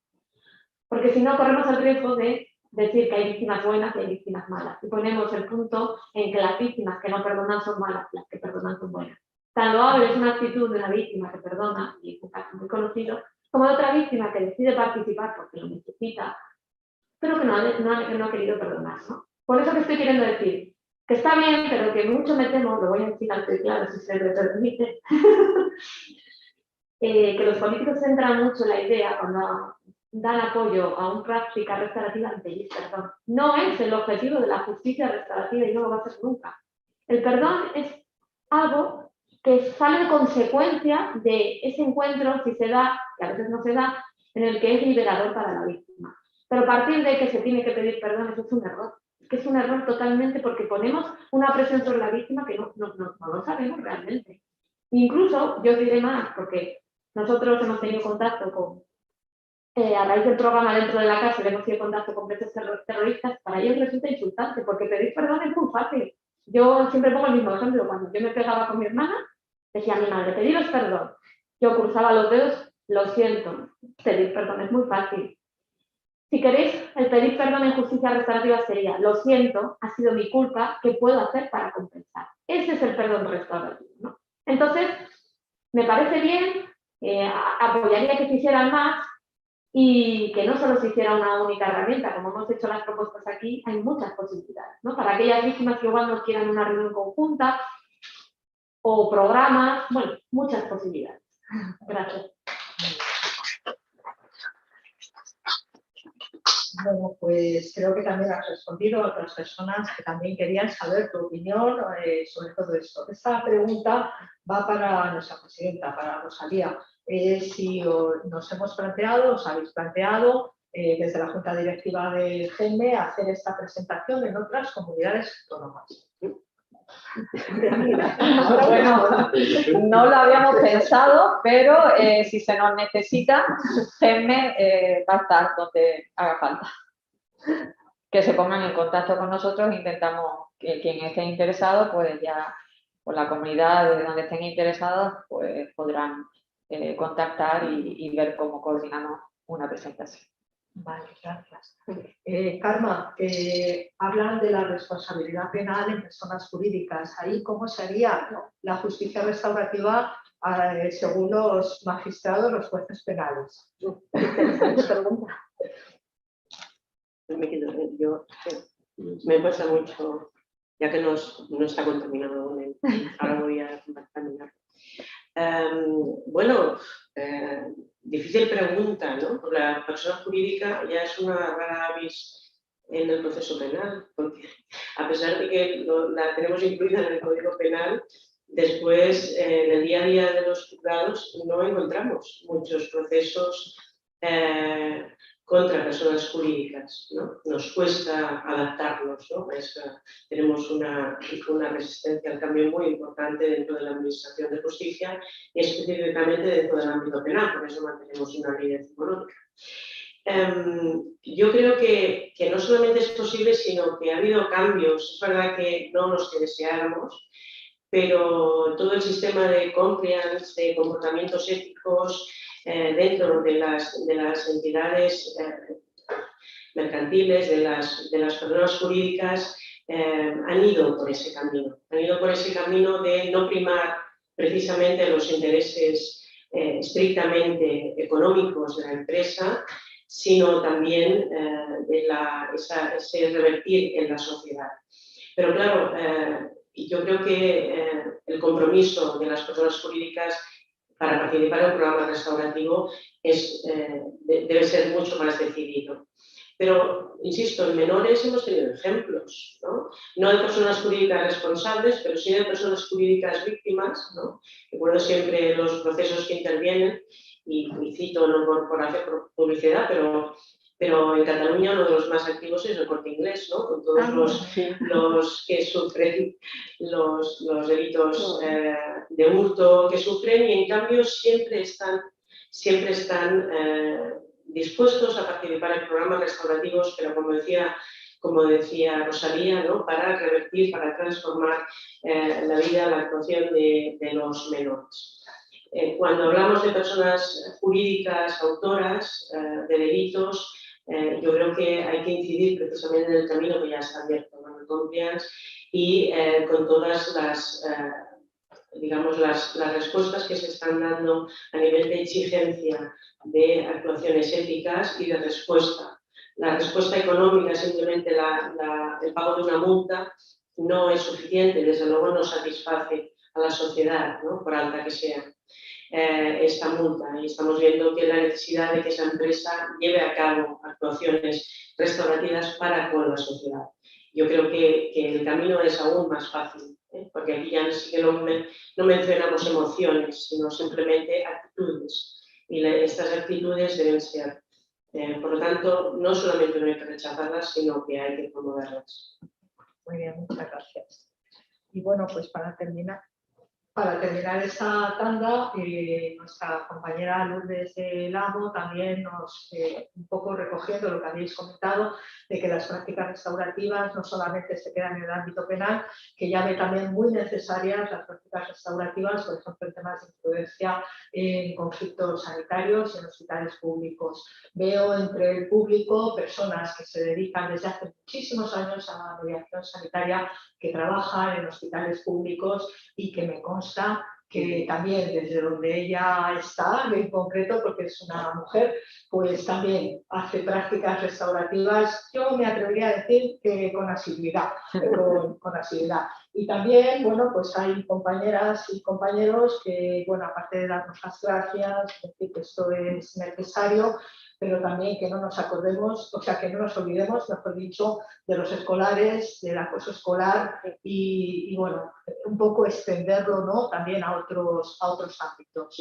Porque si no, corremos el riesgo de decir que hay víctimas buenas y hay víctimas malas. Y ponemos el punto en que las víctimas que no perdonan son malas, las que perdonan son buenas. Tan loable es una actitud de una víctima que perdona, y es un caso muy conocido, como de otra víctima que decide participar porque lo necesita, pero que no ha querido perdonar, ¿no? Por eso que estoy queriendo decir, que está bien, pero que mucho me temo, lo voy a decir alto y claro si se me permite, que los políticos centran mucho la idea cuando dan apoyo a una práctica restaurativa en pedir perdón. No es el objetivo de la justicia restaurativa y no lo va a ser nunca. El perdón es algo que sale de consecuencia de ese encuentro, si se da, que a veces no se da, en el que es liberador para la víctima. Pero partir de que se tiene que pedir perdón, eso es un error. Es que es un error totalmente porque ponemos una presión sobre la víctima que no lo sabemos realmente. Incluso, yo diré más, porque nosotros hemos tenido contacto con, a raíz del programa dentro de la cárcel, hemos tenido contacto con presos terroristas, para ellos resulta insultante, porque pedir perdón es muy fácil. Yo siempre pongo el mismo ejemplo, cuando yo me pegaba con mi hermana, decía a mi madre, pediros perdón. Yo cruzaba los dedos, lo siento, pedir perdón es muy fácil. Si queréis, el pedir perdón en justicia restaurativa sería, lo siento, ha sido mi culpa, ¿qué puedo hacer para compensar? Ese es el perdón restaurativo, ¿no? Entonces, me parece bien, apoyaría que se hicieran más y que no solo se hiciera una única herramienta, como hemos hecho las propuestas aquí, hay muchas posibilidades, ¿no? Para aquellas víctimas que igual no quieran una reunión conjunta o programas, bueno, muchas posibilidades. Gracias. Bueno, pues creo que también has respondido a otras personas que también querían saber tu opinión sobre todo esto. Esta pregunta va para nuestra presidenta, para Rosalía. Si nos hemos planteado, os habéis planteado desde la Junta Directiva de GEME hacer esta presentación en otras comunidades autónomas. Bueno, no lo habíamos pensado, pero si se nos necesita, GEME va a estar donde haga falta. Que se pongan en contacto con nosotros, intentamos que quien esté interesado, pues ya, por la comunidad de donde estén interesados, pues podrán contactar y ver cómo coordinamos una presentación. Vale, gracias. Karma, hablan de la responsabilidad penal en personas jurídicas. Ahí, ¿cómo sería la justicia restaurativa según los magistrados, los jueces penales? Yo me cuesta mucho, ya que no está contaminado aún, ahora voy a contaminar. Bueno, difícil pregunta, ¿no? Porque la persona jurídica ya es una rara avis en el proceso penal, porque a pesar de que la tenemos incluida en el Código Penal, después en el día a día de los juzgados no encontramos muchos procesos contra personas jurídicas, ¿no? Nos cuesta adaptarnos, ¿no? Tenemos una resistencia al cambio muy importante dentro de la Administración de Justicia y específicamente dentro del ámbito penal, por eso mantenemos una línea decimonónica. Yo creo que no solamente es posible, sino que ha habido cambios, es verdad que no los que deseáramos, pero todo el sistema de compliance, de comportamientos éticos, dentro de las entidades mercantiles, de las personas jurídicas, han ido por ese camino. Han ido por ese camino de no primar precisamente los intereses estrictamente económicos de la empresa, sino también ese revertir en la sociedad. Pero claro, yo creo que el compromiso de las personas jurídicas para participar en un programa restaurativo debe ser mucho más decidido. Pero, insisto, en menores hemos tenido ejemplos, ¿no? No de personas jurídicas responsables, pero sí de personas jurídicas víctimas, ¿no? Recuerdo siempre los procesos que intervienen, y cito no por hacer publicidad, pero en Cataluña uno de los más activos es el Corte Inglés, ¿no? Con todos los que sufren los delitos de hurto que sufren, y en cambio siempre están dispuestos a participar en programas restaurativos, pero como decía Rosalía, ¿no? Para revertir, para transformar la vida, la actuación de los menores. Cuando hablamos de personas jurídicas, autoras de delitos, yo creo que hay que incidir precisamente en el camino que ya está abierto, ¿no? El compliance, y con todas las respuestas que se están dando a nivel de exigencia de actuaciones éticas y de respuesta. La respuesta económica, simplemente el pago de una multa, no es suficiente, desde luego no satisface a la sociedad, ¿no? Por alta que sea esta multa. Y estamos viendo que la necesidad de que esa empresa lleve a cabo actuaciones restaurativas para con la sociedad. Yo creo que el camino es aún más fácil, porque aquí ya sí que no mencionamos emociones, sino simplemente actitudes. Y estas actitudes deben ser, por lo tanto, no solamente no hay que rechazarlas, sino que hay que promoverlas. Muy bien, muchas gracias. Y bueno, pues para terminar esta tanda, nuestra compañera Lourdes Lamo también nos, un poco recogiendo lo que habéis comentado, de que las prácticas restaurativas no solamente se quedan en el ámbito penal, que ya ve también muy necesarias las prácticas restaurativas, por ejemplo, en temas de imprudencia en conflictos sanitarios y en hospitales públicos. Veo entre el público personas que se dedican desde hace muchísimos años a la mediación sanitaria, que trabajan en hospitales públicos y que me consta que también desde donde ella está, en concreto porque es una mujer, pues también hace prácticas restaurativas, yo me atrevería a decir que con asiduidad, con asiduidad. Y también, bueno, pues hay compañeras y compañeros que, bueno, aparte de darnos las gracias, decir que esto es necesario, pero también que no nos acordemos, o sea, que no nos olvidemos, mejor dicho, de los escolares, del acoso escolar y bueno, un poco extenderlo, ¿no?, también a otros ámbitos.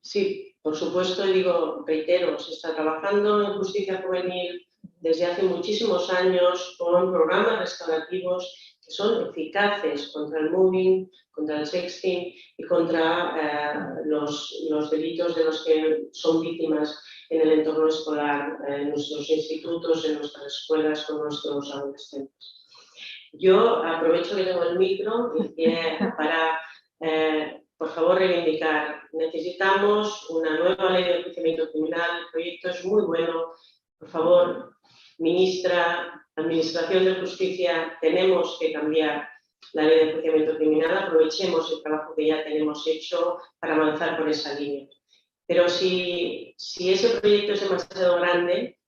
Sí, por supuesto, digo, reitero, se está trabajando en justicia juvenil desde hace muchísimos años con programas restaurativos que son eficaces contra el mobbing, contra el sexting y contra los delitos de los que son víctimas en el entorno escolar, en nuestros institutos, en nuestras escuelas, con nuestros adolescentes. Yo aprovecho que tengo el micro para, por favor, reivindicar. Necesitamos una nueva ley de enjuiciamiento criminal. El proyecto es muy bueno. Por favor, ministra, Administración de Justicia, tenemos que cambiar la ley de enjuiciamiento criminal. Aprovechemos el trabajo que ya tenemos hecho para avanzar por esa línea. Pero si ese proyecto es demasiado grande,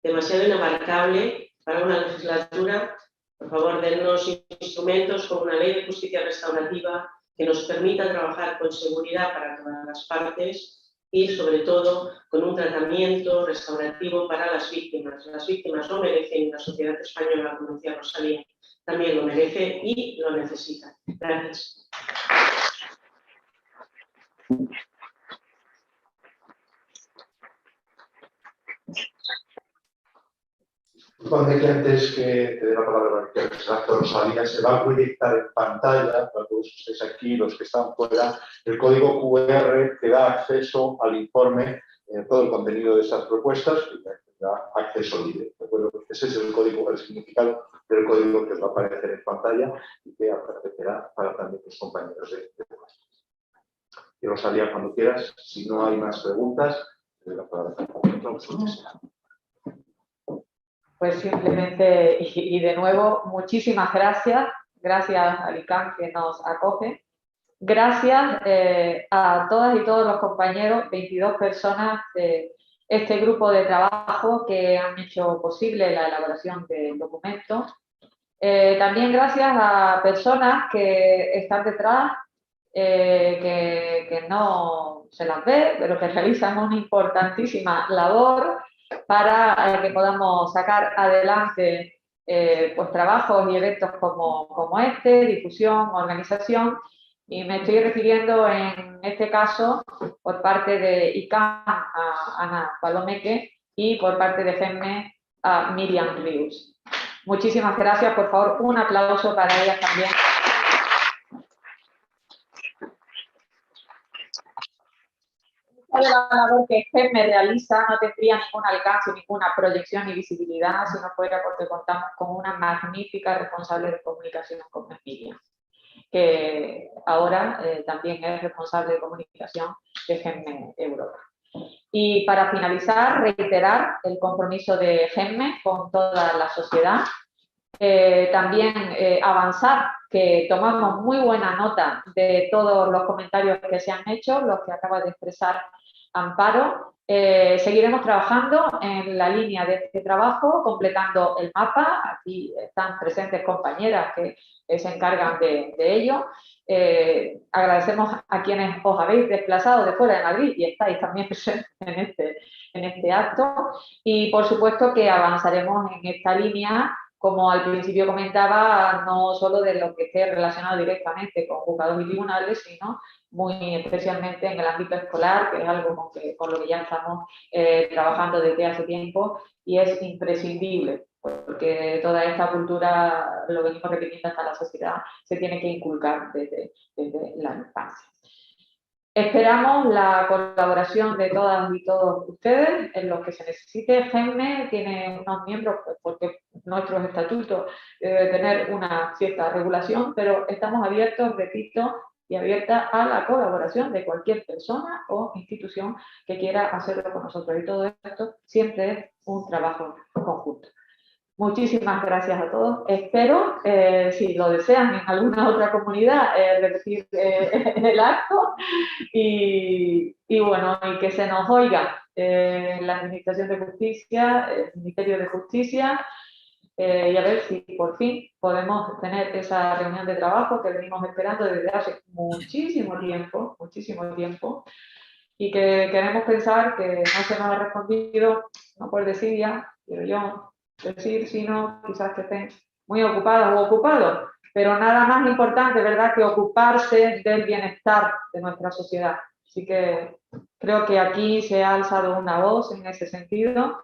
demasiado inabarcable para una legislatura, por favor, dennos instrumentos como una ley de justicia restaurativa que nos permita trabajar con seguridad para todas las partes y, sobre todo, con un tratamiento restaurativo para las víctimas. Las víctimas lo merecen y la sociedad española, como decía Rosalía, también lo merece y lo necesita. Gracias. Disculpadme que antes que te dé la palabra al extracto Rosalía, se va a proyectar en pantalla, para todos ustedes aquí, los que están fuera, el código QR que da acceso al informe, todo el contenido de estas propuestas, que da acceso libre. ¿De acuerdo? Ese es el código, el significado del código que os va a aparecer en pantalla y que aparecerá para también los compañeros de clase. Y Rosalía, cuando quieras, si no hay más preguntas, te doy la palabra. Pues simplemente, y de nuevo, muchísimas gracias. Gracias a Alicán que nos acoge. Gracias a todas y todos los compañeros, 22 personas de este grupo de trabajo que han hecho posible la elaboración del documento. También gracias a personas que están detrás, que no se las ve, pero que realizan una importantísima labor para que podamos sacar adelante pues, trabajos y eventos como este, difusión, organización, y me estoy refiriendo en este caso por parte de ICANN a Ana Palomeque y por parte de GEMME a Miriam Rius. Muchísimas gracias, por favor, un aplauso para ellas también. De la labor que GEMME realiza no tendría ningún alcance, ninguna proyección ni visibilidad si no fuera porque contamos con una magnífica responsable de comunicación como es Miriam, que ahora también es responsable de comunicación de GEMME Europa. Y para finalizar, reiterar el compromiso de GEMME con toda la sociedad. También avanzar, que tomamos muy buena nota de todos los comentarios que se han hecho, los que acaba de expresar Amparo, seguiremos trabajando en la línea de este trabajo, completando el mapa. Aquí están presentes compañeras que se encargan de ello. Agradecemos a quienes os habéis desplazado de fuera de Madrid y estáis también presentes en este acto. Y por supuesto que avanzaremos en esta línea, como al principio comentaba, no solo de lo que esté relacionado directamente con juzgados y tribunales, sino muy especialmente en el ámbito escolar, que es algo con lo que ya estamos trabajando desde hace tiempo y es imprescindible, porque toda esta cultura, lo venimos repitiendo hasta la sociedad, se tiene que inculcar desde la infancia. Esperamos la colaboración de todas y todos ustedes en lo que se necesite. GEMME tiene unos miembros, porque nuestros estatutos deben tener una cierta regulación, pero estamos abiertos, repito, y abierta a la colaboración de cualquier persona o institución que quiera hacerlo con nosotros. Y todo esto siempre es un trabajo conjunto. Muchísimas gracias a todos. Espero, si lo desean en alguna otra comunidad, repetir el acto y bueno, y que se nos oiga la Administración de Justicia, el Ministerio de Justicia, y a ver si por fin podemos tener esa reunión de trabajo que venimos esperando desde hace muchísimo tiempo, y que queremos pensar que no se nos ha respondido, no por desidia, quiero yo decir, sino quizás que estén muy ocupadas o ocupados, pero nada más importante, ¿verdad?, que ocuparse del bienestar de nuestra sociedad. Así que creo que aquí se ha alzado una voz en ese sentido,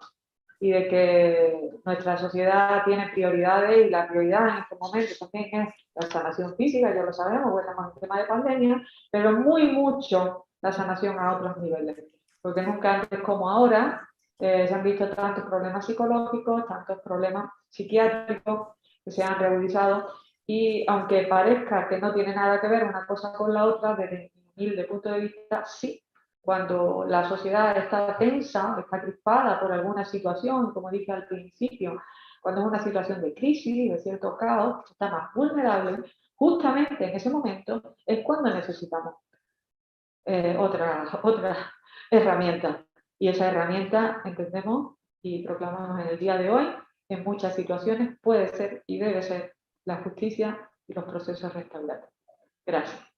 y de que nuestra sociedad tiene prioridades, y la prioridad en este momento también es la sanación física, ya lo sabemos, porque estamos en tema de pandemia, pero mucho la sanación a otros niveles, porque nunca antes como ahora se han visto tantos problemas psicológicos, tantos problemas psiquiátricos que se han realizado, y aunque parezca que no tiene nada que ver una cosa con la otra, desde mi humilde punto de vista, sí. Cuando la sociedad está tensa, está crispada por alguna situación, como dije al principio, cuando es una situación de crisis, de cierto caos, está más vulnerable, justamente en ese momento es cuando necesitamos otra herramienta. Y esa herramienta, entendemos y proclamamos en el día de hoy, en muchas situaciones puede ser y debe ser la justicia y los procesos restauratorios. Gracias.